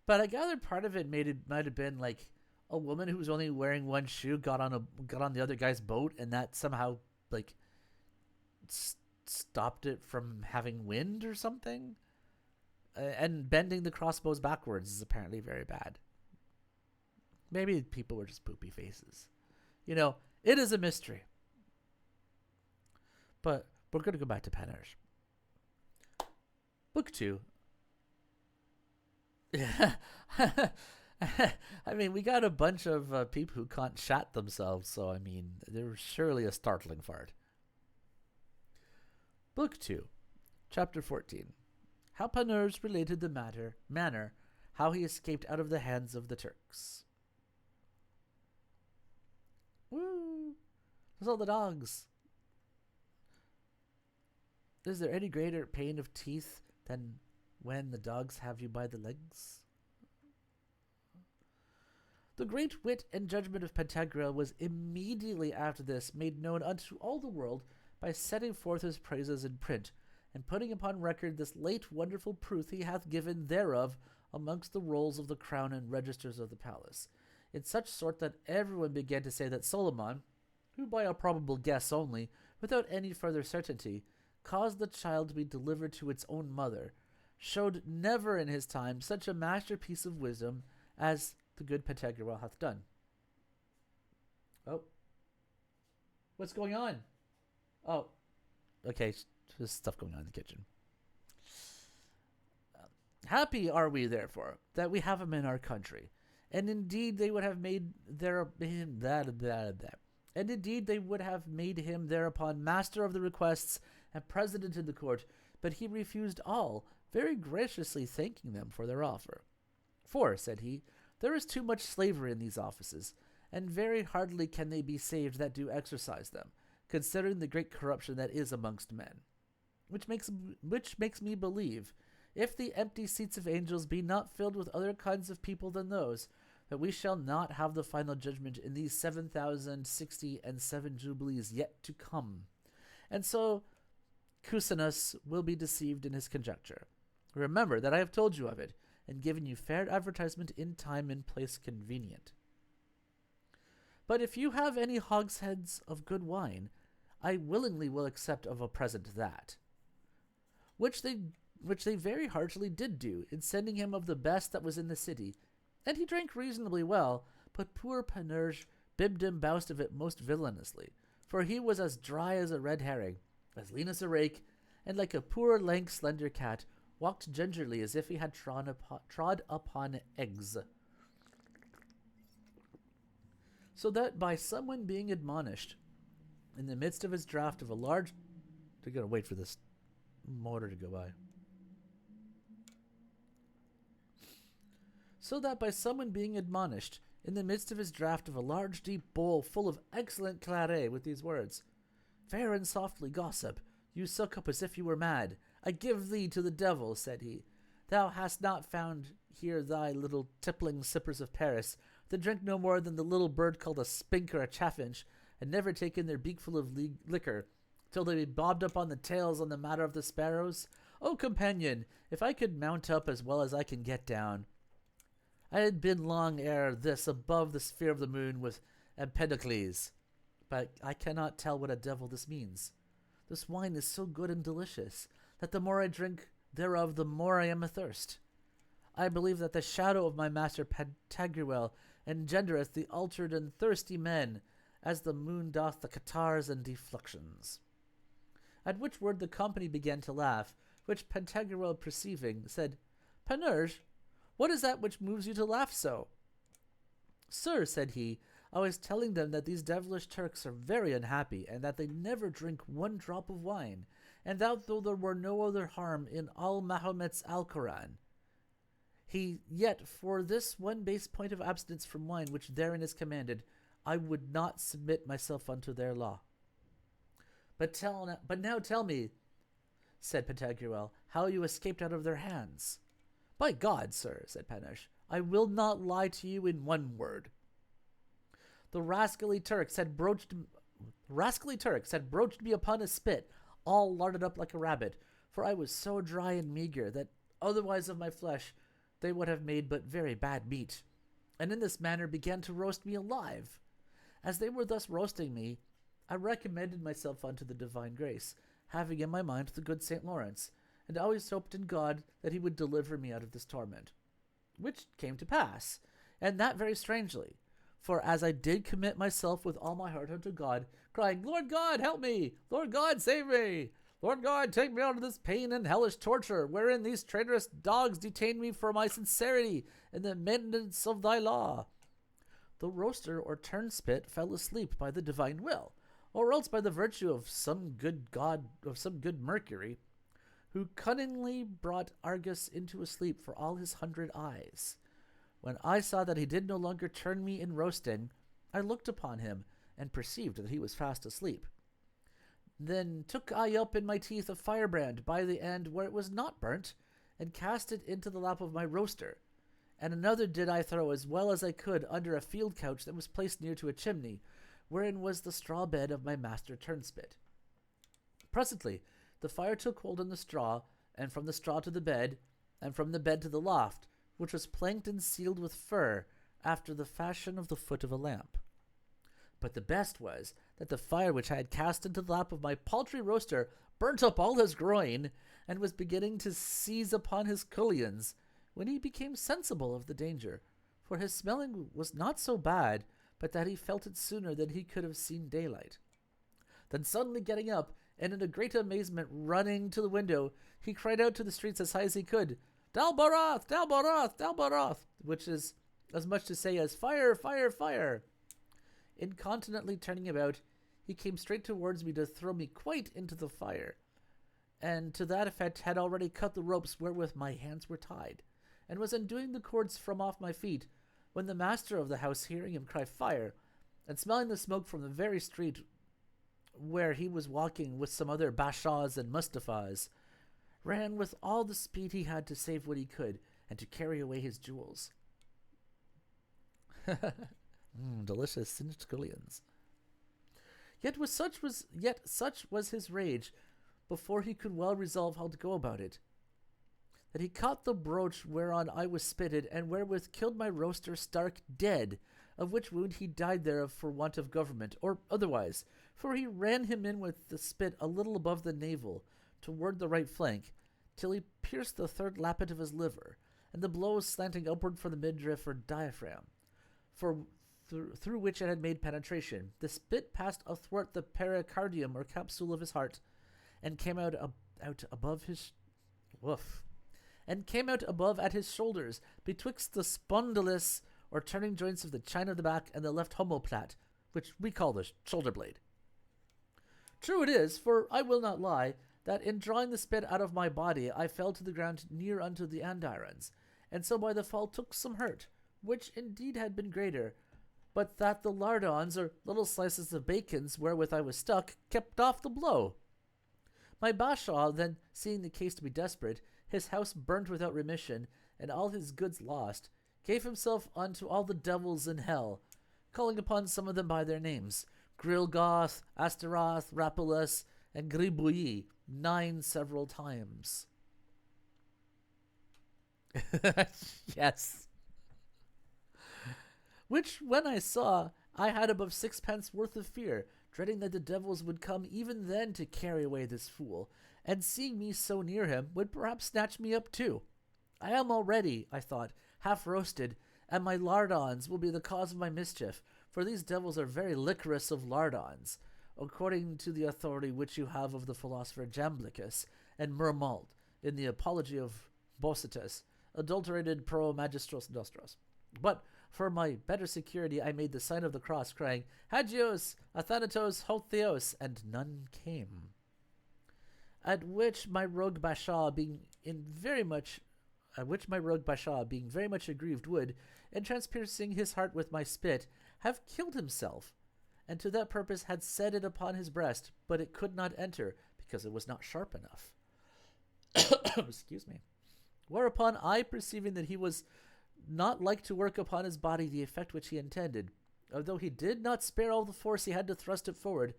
A: But I gather part of it might have been like a woman who was only wearing one shoe got on the other guy's boat, and that somehow like stopped it from having wind or something. And bending the crossbows backwards is apparently very bad. Maybe people were just poopy faces. It is a mystery. But we're going to go back to Panurge. Book 2. I mean, we got a bunch of people who can't shat themselves, so I mean, they're surely a startling fart. Book 2, Chapter 14. How Panurge related the manner how he escaped out of the hands of the Turks. Woo! There's all the dogs. Is there any greater pain of teeth than when the dogs have you by the legs? The great wit and judgment of Pantagruel was immediately after this made known unto all the world by setting forth his praises in print, and putting upon record this late wonderful proof he hath given thereof amongst the rolls of the crown and registers of the palace, in such sort that everyone began to say that Solomon, who by a probable guess only, without any further certainty, caused the child to be delivered to its own mother, showed never in his time such a masterpiece of wisdom as the good Pantagruel hath done. Oh. What's going on? Oh. Okay, there's stuff going on in the kitchen. Happy are we, therefore, that we have him in our country. And indeed they would have made him And indeed they would have made him thereupon master of the requests and president in the court, but he refused all, very graciously thanking them for their offer. For, said he, there is too much slavery in these offices, and very hardly can they be saved that do exercise them, considering the great corruption that is amongst men. Which makes me believe, if the empty seats of angels be not filled with other kinds of people than those, that we shall not have the final judgment in these 7,067 jubilees yet to come. And so Cusanus will be deceived in his conjecture. Remember that I have told you of it, and given you fair advertisement in time and place convenient. But if you have any hogsheads of good wine, I willingly will accept of a present that. Which they very heartily did do, in sending him of the best that was in the city, and he drank reasonably well, but poor Panurge bibbed and boused of it most villainously, for he was as dry as a red herring, as lean as a rake, and like a poor lank slender cat, walked gingerly as if he had trod upon eggs. So that by someone being admonished, in the midst of his draught of a large... They're going to wait for this motor to go by. So that by someone being admonished, in the midst of his draught of a large deep bowl full of excellent claret, with these words, Fair and softly, gossip, you suck up as if you were mad. I give thee to the devil, said he. Thou hast not found here thy little tippling sippers of Paris, that drink no more than the little bird called a spink or a chaffinch, and never take in their beakful of liquor, till they be bobbed up on the tails on the matter of the sparrows. O companion, if I could mount up as well as I can get down, I had been long ere this above the sphere of the moon with Empedocles. But I cannot tell what a devil this means. This wine is so good and delicious, that the more I drink thereof, the more I am athirst. I believe that the shadow of my master Pantagruel engendereth the altered and thirsty men, as the moon doth the catars and defluxions. At which word the company began to laugh, which Pantagruel perceiving, said, Panurge, what is that which moves you to laugh so? Sir, said he, I was telling them that these devilish Turks are very unhappy, and that they never drink one drop of wine, and that though there were no other harm in all Mahomet's Alcoran, he yet for this one base point of abstinence from wine which therein is commanded, I would not submit myself unto their law. But now tell me, said Pantagruel, how you escaped out of their hands. By God, sir, said Panesh, I will not lie to you in one word. The rascally Turks had broached me upon a spit, all larded up like a rabbit, for I was so dry and meagre that otherwise of my flesh they would have made but very bad meat, and in this manner began to roast me alive. As they were thus roasting me, I recommended myself unto the divine grace, having in my mind the good St. Lawrence, and always hoped in God that he would deliver me out of this torment. Which came to pass, and that very strangely. For as I did commit myself with all my heart unto God, crying, Lord God, help me! Lord God, save me! Lord God, take me out of this pain and hellish torture, wherein these traitorous dogs detain me for my sincerity and the maintenance of thy law. The roaster or turnspit fell asleep by the divine will, or else by the virtue of some good god, of some good Mercury, who cunningly brought Argus into a sleep for all his 100 eyes. When I saw that he did no longer turn me in roasting, I looked upon him, and perceived that he was fast asleep. Then took I up in my teeth a firebrand by the end where it was not burnt, and cast it into the lap of my roaster. And another did I throw as well as I could under a field couch that was placed near to a chimney, wherein was the straw bed of my master turnspit. Presently the fire took hold on the straw, and from the straw to the bed, and from the bed to the loft, which was planked and sealed with fir, after the fashion of the foot of a lamp. But the best was that the fire which I had cast into the lap of my paltry roaster burnt up all his groin, and was beginning to seize upon his cullions, when he became sensible of the danger, for his smelling was not so bad, but that he felt it sooner than he could have seen daylight. Then suddenly getting up, and in a great amazement running to the window, he cried out to the streets as high as he could, Dalboroth, Dalboroth, Dalboroth, which is as much to say as fire, fire, fire. Incontinently turning about, he came straight towards me to throw me quite into the fire, and to that effect had already cut the ropes wherewith my hands were tied, and was undoing the cords from off my feet, when the master of the house, hearing him cry fire, and smelling the smoke from the very street where he was walking with some other Bashas and Mustafas, ran with all the speed he had to save what he could, and to carry away his jewels. Delicious singed scullions. Yet such was his rage, before he could well resolve how to go about it, that he caught the brooch whereon I was spitted, and wherewith killed my roaster stark dead, of which wound he died thereof for want of government, or otherwise, for he ran him in with the spit a little above the navel, toward the right flank, till he pierced the third lappet of his liver, and the blows slanting upward from the midriff or diaphragm, through which it had made penetration. The spit passed athwart the pericardium or capsule of his heart, and came out above his at his shoulders, betwixt the spondylus or turning joints of the chine of the back and the left homoplat, which we call the shoulder blade. True it is, for I will not lie, that in drawing the spit out of my body I fell to the ground near unto the andirons, and so by the fall took some hurt, which indeed had been greater, but that the lardons, or little slices of bacons wherewith I was stuck, kept off the blow. My bashaw then, seeing the case to be desperate, his house burnt without remission, and all his goods lost, gave himself unto all the devils in hell, calling upon some of them by their names, Grilgoth, Astaroth, Rabelais, and Gribouilly, 9 several times. Yes. Which, when I saw, I had above 6 pence worth of fear, dreading that the devils would come even then to carry away this fool, and seeing me so near him, would perhaps snatch me up too. I am already, I thought, half roasted, and my lardons will be the cause of my mischief, for these devils are very liquorous of lardons, according to the authority which you have of the philosopher Jamblichus and Murmalt in the Apology of Bocetus, adulterated pro magistros nostros. But for my better security I made the sign of the cross, crying, Hagios, Athanatos, Hotheos, and none came. At which my rogue Bashaw being very much aggrieved would, in transpiercing his heart with my spit, have killed himself, and to that purpose had set it upon his breast, but it could not enter, because it was not sharp enough. Excuse me. Whereupon I, perceiving that he was not like to work upon his body the effect which he intended, although he did not spare all the force he had to thrust it forward,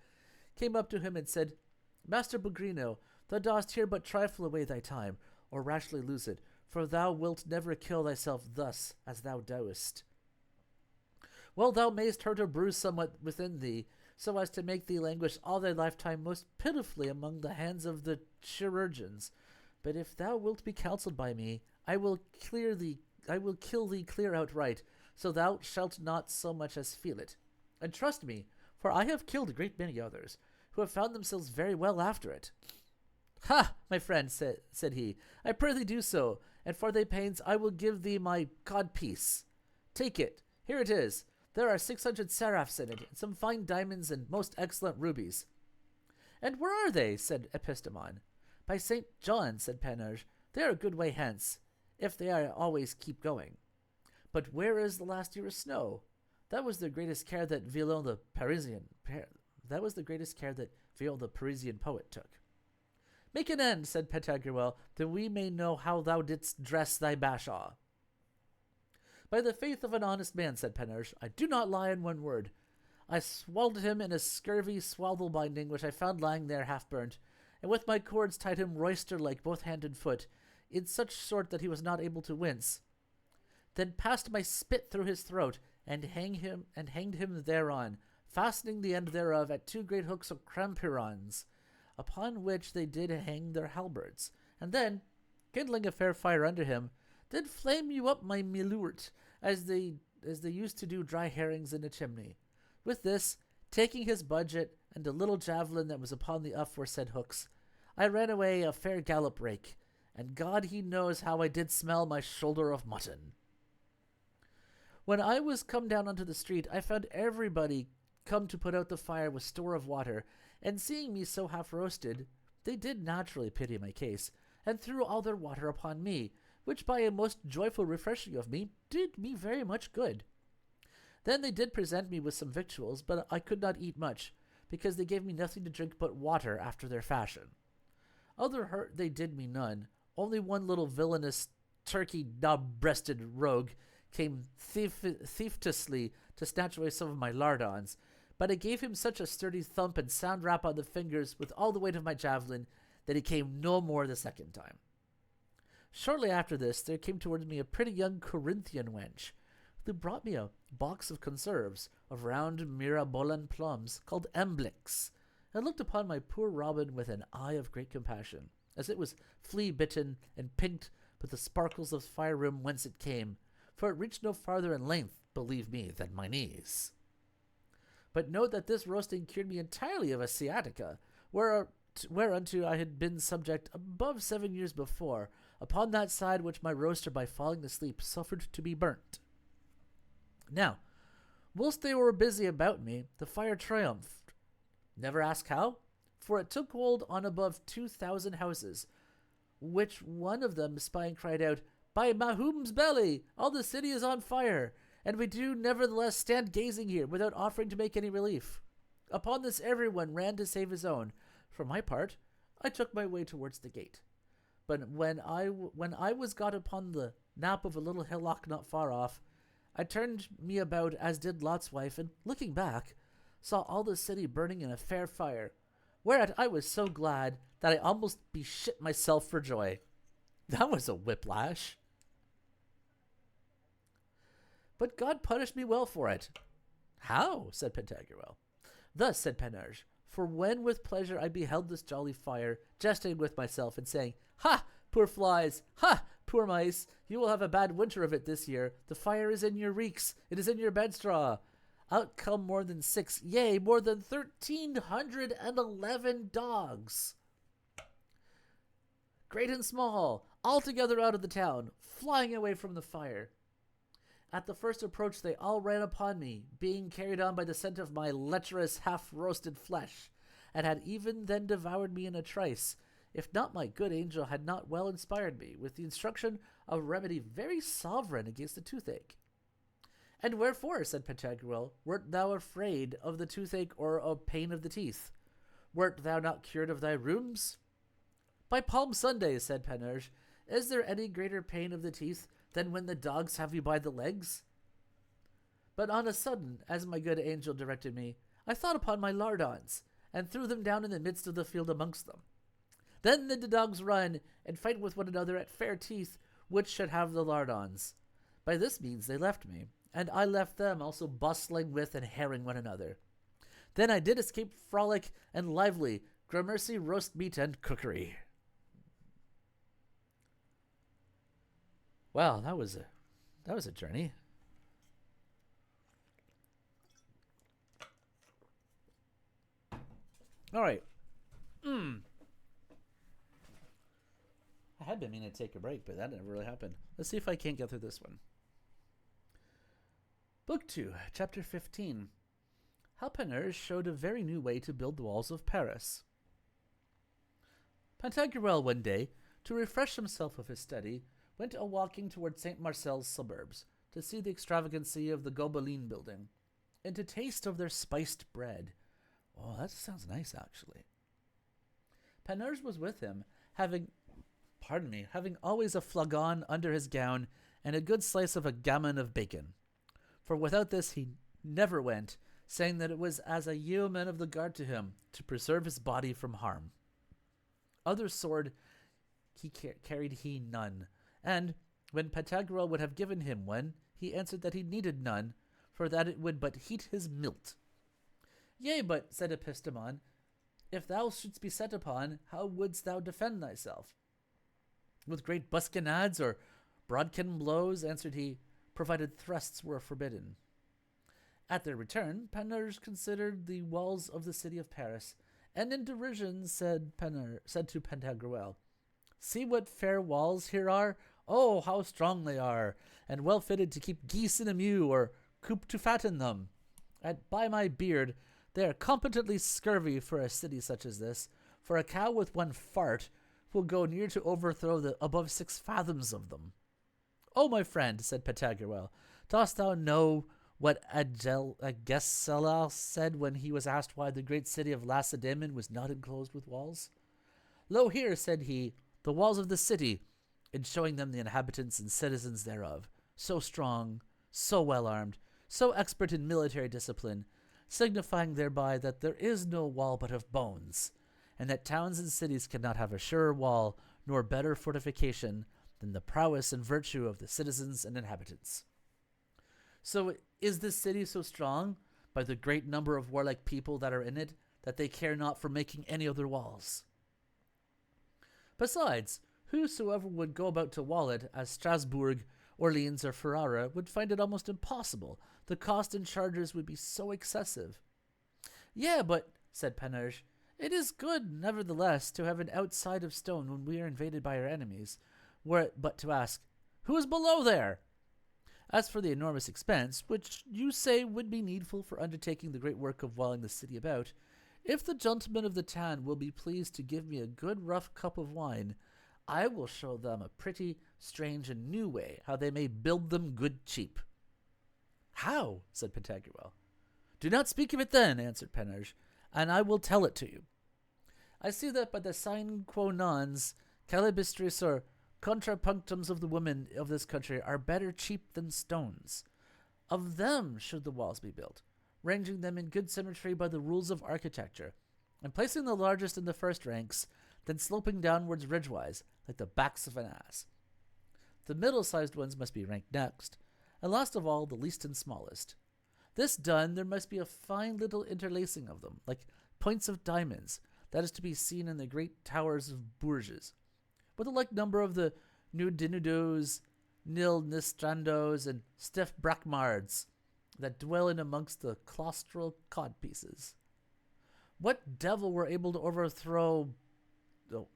A: came up to him and said, Master Bugrino, thou dost here but trifle away thy time, or rashly lose it, for thou wilt never kill thyself thus as thou doest. Well, thou mayst hurt or bruise somewhat within thee, so as to make thee languish all thy lifetime most pitifully among the hands of the chirurgeons. But if thou wilt be counselled by me, I will kill thee clear outright, so thou shalt not so much as feel it. And trust me, for I have killed a great many others, who have found themselves very well after it. Ha, my friend, said he, I prithee do so, and for thy pains I will give thee my codpiece. Take it, here it is. There are 600 seraphs in it, and some fine diamonds and most excellent rubies. And where are they? Said Epistemon. By St. John, said Panurge, they are a good way hence, if they are always keep going. But where is the last year of snow? That was the greatest care that Villon the Parisian poet took. Make an end, said Pantagruel, that we may know how thou didst dress thy bashaw. By the faith of an honest man, said Panurge, I do not lie in one word. I swaddled him in a scurvy swaddle binding which I found lying there half burnt, and with my cords tied him roister-like both hand and foot, in such sort that he was not able to wince. Then passed my spit through his throat, and hanged him thereon, fastening the end thereof at 2 great hooks of crampirons, upon which they did hang their halberds, and then, kindling a fair fire under him, did flame you up my milurt, as they used to do dry herrings in a chimney. With this, taking his budget and a little javelin that was upon the aforesaid hooks, I ran away a fair gallop rake, and God he knows how I did smell my shoulder of mutton. When I was come down unto the street, I found everybody come to put out the fire with store of water, and seeing me so half roasted, they did naturally pity my case, and threw all their water upon me, which by a most joyful refreshing of me did me very much good. Then they did present me with some victuals, but I could not eat much, because they gave me nothing to drink but water after their fashion. Other hurt they did me none, only one little villainous turkey knob-breasted rogue came thieftiously to snatch away some of my lardons, but I gave him such a sturdy thump and sound rap on the fingers with all the weight of my javelin that he came no more the second time. Shortly after this there came towards me a pretty young Corinthian wench, who brought me a box of conserves of round Mirabolan plums called emblix, and looked upon my poor Robin with an eye of great compassion, as it was flea-bitten and pinked with the sparkles of fire-room whence it came, for it reached no farther in length, believe me, than my knees. But note that this roasting cured me entirely of a sciatica, whereunto I had been subject above 7 years before, upon that side which my roaster by falling asleep suffered to be burnt. Now, whilst they were busy about me, the fire triumphed. Never ask how, for it took hold on above 2,000 houses, which one of them spying cried out, By Mahum's belly, all the city is on fire, and we do nevertheless stand gazing here, without offering to make any relief. Upon this everyone ran to save his own. For my part, I took my way towards the gate. But when I was got upon the nap of a little hillock not far off, I turned me about as did Lot's wife, and looking back, saw all the city burning in a fair fire, whereat I was so glad that I almost beshit myself for joy. That was a whiplash. But God punished me well for it. How? Said Pantagruel. Thus, said Panurge, for when with pleasure I beheld this jolly fire, jesting with myself and saying, Ha, poor flies! Ha, poor mice! You will have a bad winter of it this year. The fire is in your reeks. It is in your bedstraw. Out come more than 6, yea, more than 1,311 dogs, great and small, altogether out of the town, flying away from the fire. At the first approach they all ran upon me, being carried on by the scent of my lecherous half-roasted flesh, and had even then devoured me in a trice, if not my good angel had not well inspired me with the instruction of a remedy very sovereign against the toothache. And wherefore, said Pantagruel, wert thou afraid of the toothache or of pain of the teeth? Wert thou not cured of thy rheums? By Palm Sunday, said Panurge, is there any greater pain of the teeth than when the dogs have you by the legs? But on a sudden, as my good angel directed me, I thought upon my lardons, and threw them down in the midst of the field amongst them. Then did the dogs run, and fight with one another at fair teeth, which should have the lardons. By this means they left me, and I left them also bustling with and harrying one another. Then I did escape frolic and lively, gramercy, roast meat, and cookery. Wow, that was a journey. All right. I had been meaning to take a break, but that never really happened. Let's see if I can't get through this one. Book 2, Chapter 15. How Panurge showed a very new way to build the walls of Paris. Pantagruel one day, to refresh himself of his study, went a-walking toward St. Marcel's suburbs, to see the extravagancy of the Gobelin building, and to taste of their spiced bread. Oh, that sounds nice, actually. Panurge was with him, having always a flagon under his gown, and a good slice of a gammon of bacon. For without this he never went, saying that it was as a yeoman of the guard to him, to preserve his body from harm. Other sword he carried he none, and when Pantagruel would have given him one, he answered that he needed none, for that it would but heat his milt. Yea, but, said Epistemon, if thou shouldst be set upon, how wouldst thou defend thyself? With great buskinades or broadkin blows, answered he, provided thrusts were forbidden. At their return, Panurge considered the walls of the city of Paris, and in derision said to Pantagruel, see what fair walls here are. Oh, how strong they are, and well fitted to keep geese in a mew, or coop to fatten them. And by my beard, they are competently scurvy for a city such as this, for a cow with one fart will go near to overthrow the above 6 fathoms of them. Oh, my friend, said Pantagruel, dost thou know what Agesilaus said when he was asked why the great city of Lacedaemon was not enclosed with walls? Lo here, said he, the walls of the city, in showing them the inhabitants and citizens thereof, so strong, so well armed, so expert in military discipline, signifying thereby that there is no wall but of bones, and that towns and cities cannot have a surer wall nor better fortification than the prowess and virtue of the citizens and inhabitants. So is this city so strong, by the great number of warlike people that are in it, that they care not for making any other walls? Besides, whosoever would go about to wall it, as Strasbourg, Orleans, or Ferrara, would find it almost impossible. The cost and charges would be so excessive. Yea, but, said Panurge, it is good, nevertheless, to have an outside of stone when we are invaded by our enemies, were it but to ask, who is below there? As for the enormous expense, which you say would be needful for undertaking the great work of walling the city about, if the gentlemen of the town will be pleased to give me a good rough cup of wine, I will show them a pretty, strange, and new way how they may build them good cheap. How? Said Pantagruel. Do not speak of it then, answered Panurge, and I will tell it to you. I see that by the sine quo nons, calibistris or contrapunctums of the women of this country are better cheap than stones. Of them should the walls be built, ranging them in good symmetry by the rules of architecture, and placing the largest in the first ranks, then sloping downwards ridgewise, like the backs of an ass. The middle-sized ones must be ranked next, and last of all the least and smallest. This done, there must be a fine little interlacing of them, like points of diamonds, that is to be seen in the great towers of Bourges, with a like number of the nudinudos, nil nistrandos, and stiff brackmards that dwell in amongst the claustral codpieces. What devil were able to overthrow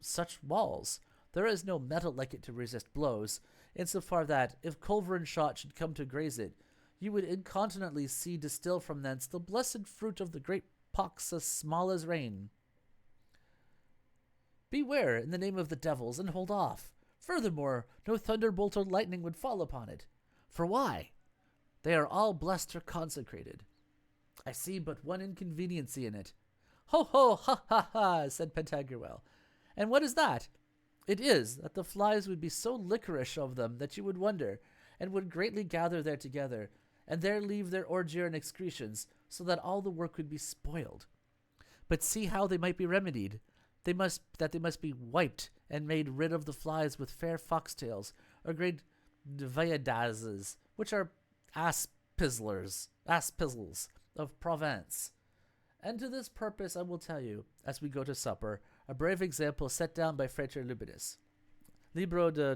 A: such walls? There is no metal like it to resist blows, insofar that, if culverin shot should come to graze it, you would incontinently see distill from thence the blessed fruit of the great pox as small as rain. Beware, in the name of the devils, and hold off. Furthermore, no thunderbolt or lightning would fall upon it. For why? They are all blessed or consecrated. I see but one inconveniency in it. Ho, ho, ha, ha, ha, said Pantagruel. And what is that? It is that the flies would be so liquorish of them that you would wonder, and would greatly gather there together, and there leave their ordure and excretions, so that all the work would be spoiled. But see how they might be remedied. They must be wiped, and made rid of the flies with fair foxtails, or great viadazes, which are aspizzles of Provence. And to this purpose I will tell you, as we go to supper, a brave example set down by Frater Lubinus. Libro de...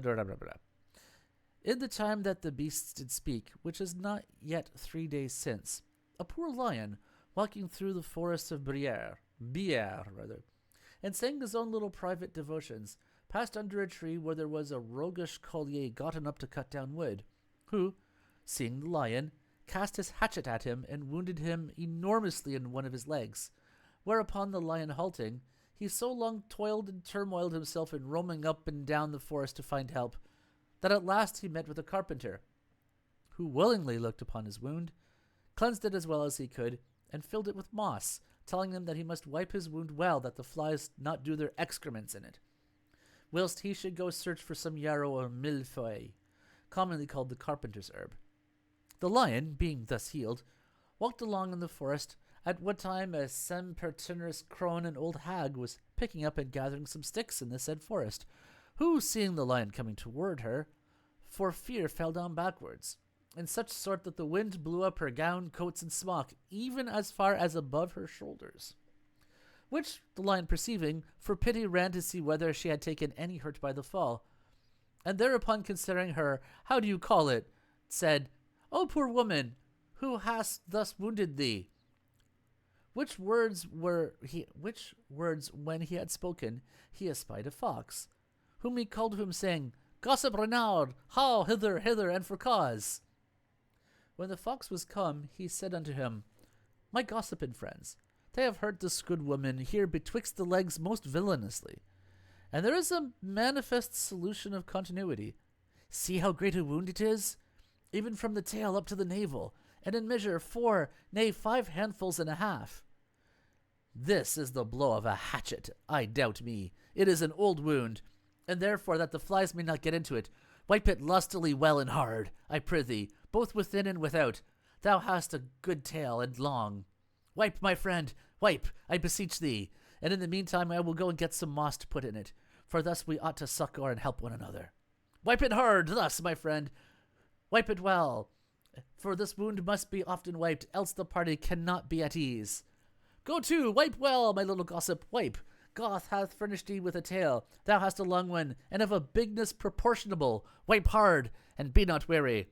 A: In the time that the beasts did speak, which is not yet 3 days since, a poor lion, walking through the forest of Bière, and saying his own little private devotions, passed under a tree where there was a roguish collier gotten up to cut down wood, who, seeing the lion, cast his hatchet at him and wounded him enormously in one of his legs, whereupon the lion halting, he so long toiled and turmoiled himself in roaming up and down the forest to find help, that at last he met with a carpenter, who willingly looked upon his wound, cleansed it as well as he could, and filled it with moss, telling him that he must wipe his wound well, that the flies not do their excrements in it, whilst he should go search for some yarrow or millefeuille, commonly called the carpenter's herb. The lion, being thus healed, walked along in the forest, at what time a sempiternius crone, an old hag, was picking up and gathering some sticks in the said forest, who, seeing the lion coming toward her, for fear fell down backwards, in such sort that the wind blew up her gown, coats, and smock, even as far as above her shoulders. Which the lion perceiving, for pity ran to see whether she had taken any hurt by the fall, and thereupon considering her, how do you call it, said, O poor woman, who hast thus wounded thee? Which words when he had spoken, he espied a fox, whom he called to him, saying, Gossip Renard, how hither, and for cause. When the fox was come, he said unto him, My gossiping friends, they have hurt this good woman here betwixt the legs most villainously, and there is a manifest solution of continuity. See how great a wound it is, even from the tail up to the navel, and in measure 4, nay 5 handfuls and a half. This is the blow of a hatchet, I doubt me. It is an old wound, and therefore that the flies may not get into it, wipe it lustily well and hard, I prithee, both within and without. Thou hast a good tail and long. Wipe, my friend, wipe, I beseech thee, and in the meantime I will go and get some moss to put in it, for thus we ought to succor and help one another. Wipe it hard, thus, my friend, wipe it well, for this wound must be often wiped, else the party cannot be at ease. Go to, wipe well, my little gossip, wipe. Goth hath furnished thee with a tail, thou hast a long one, and of a bigness proportionable. Wipe hard, and be not weary.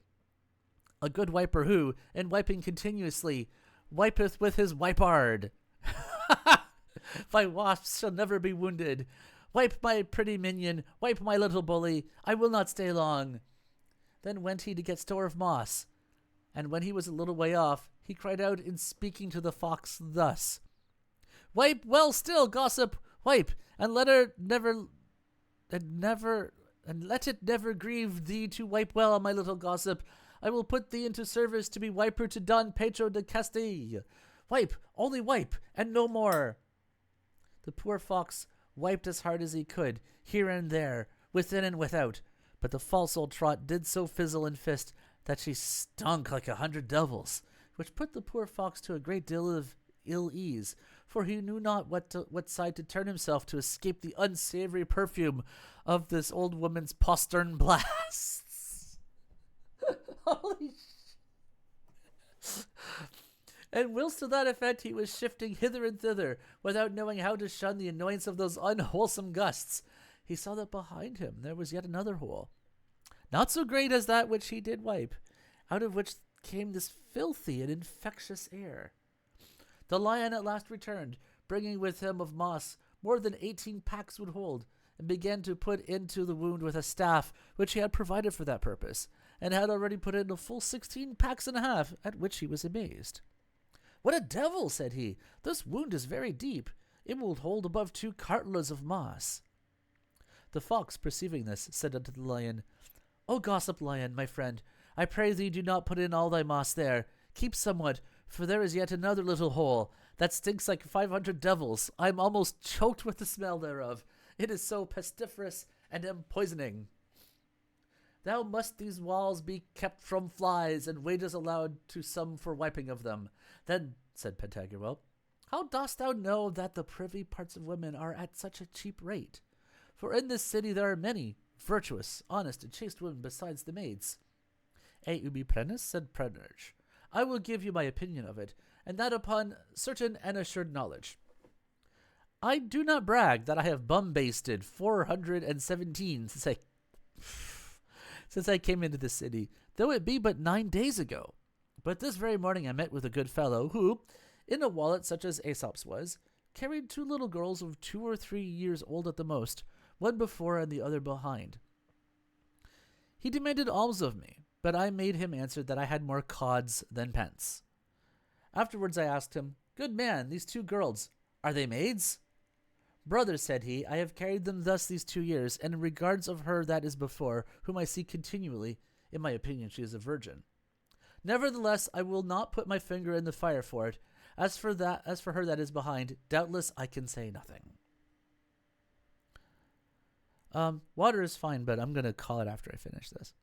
A: A good wiper who, in wiping continuously, wipeth with his wipard. My wasps shall never be wounded. Wipe, my pretty minion, wipe, my little bully, I will not stay long. Then went he to get store of moss, and when he was a little way off, he cried out in speaking to the fox thus, Wipe well still, gossip, wipe, and let it never grieve thee to wipe well, my little gossip. I will put thee into service to be wiper to Don Pedro de Castille. Wipe, only wipe, and no more. The poor fox wiped as hard as he could, here and there, within and without, but the false old trot did so fizzle and fist that she stunk like 100 devils, which put the poor fox to a great deal of ill ease, for he knew not what side to turn himself to escape the unsavory perfume of this old woman's postern blasts. Holy And whilst to that effect he was shifting hither and thither, without knowing how to shun the annoyance of those unwholesome gusts, he saw that behind him there was yet another hole, not so great as that which he did wipe, out of which came this filthy and infectious air. The lion at last returned, bringing with him of moss more than 18 packs would hold, and began to put into the wound with a staff which he had provided for that purpose, and had already put in a full 16 packs and a half, at which he was amazed. What a devil, said he, this wound is very deep. It will hold above 2 cartloads of moss. The fox, perceiving this, said unto the lion, O gossip lion, my friend, I pray thee do not put in all thy moss there. Keep somewhat, for there is yet another little hole that stinks like 500 devils. I am almost choked with the smell thereof. It is so pestiferous and empoisoning. Thou must these walls be kept from flies, and wages allowed to some for wiping of them. Then, said Pantagruel, how dost thou know that the privy parts of women are at such a cheap rate? For in this city there are many virtuous, honest, and chaste women besides the maids. Ubi prenus, said Panurge. I will give you my opinion of it, and that upon certain and assured knowledge. I do not brag that I have bum-basted 417 since I came into the city, though it be but 9 days ago. But this very morning I met with a good fellow who, in a wallet such as Aesop's was, carried 2 little girls of 2 or 3 years old at the most, one before and the other behind. He demanded alms of me, but I made him answer that I had more cods than pence. Afterwards I asked him, Good man, these 2 girls, are they maids? Brother, said he, I have carried them thus these 2 years, and in regards of her that is before, whom I see continually, in my opinion she is a virgin. Nevertheless, I will not put my finger in the fire for it. As for her that is behind, doubtless I can say nothing. Water is fine, but I'm going to call it after I finish this.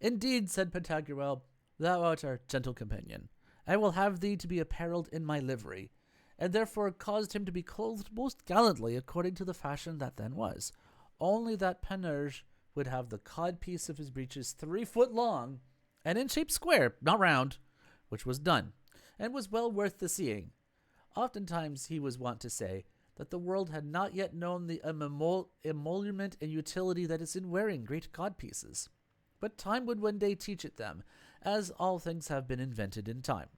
A: Indeed, said Pantagruel, thou art our gentle companion. I will have thee to be apparelled in my livery, and therefore caused him to be clothed most gallantly according to the fashion that then was, only that Panurge would have the codpiece of his breeches 3 foot long, and in shape square, not round, which was done, and was well worth the seeing. Oftentimes he was wont to say that the world had not yet known the emolument and utility that is in wearing great codpieces, but time would one day teach it them, as all things have been invented in time.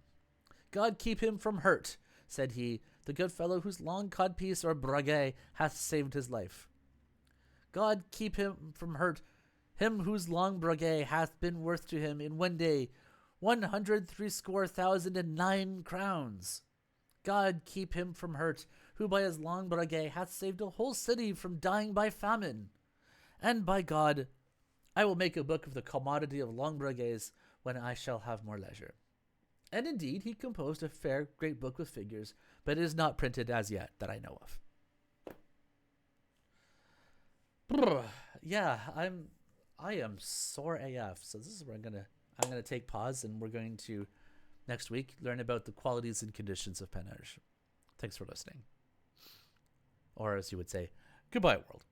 A: God keep him from hurt, said he, the good fellow whose long codpiece or braguet hath saved his life. God keep him from hurt, him whose long braguet hath been worth to him in one day 169,009 crowns. God keep him from hurt, who by his long braguet hath saved a whole city from dying by famine. And by God, I will make a book of the commodity of long braguets when I shall have more leisure. And indeed, he composed a fair, great book with figures, but it is not printed as yet that I know of. Yeah, I am sore AF. So this is where I'm gonna take pause, and we're going to next week learn about the qualities and conditions of Panurge. Thanks for listening, or as you would say, goodbye, world.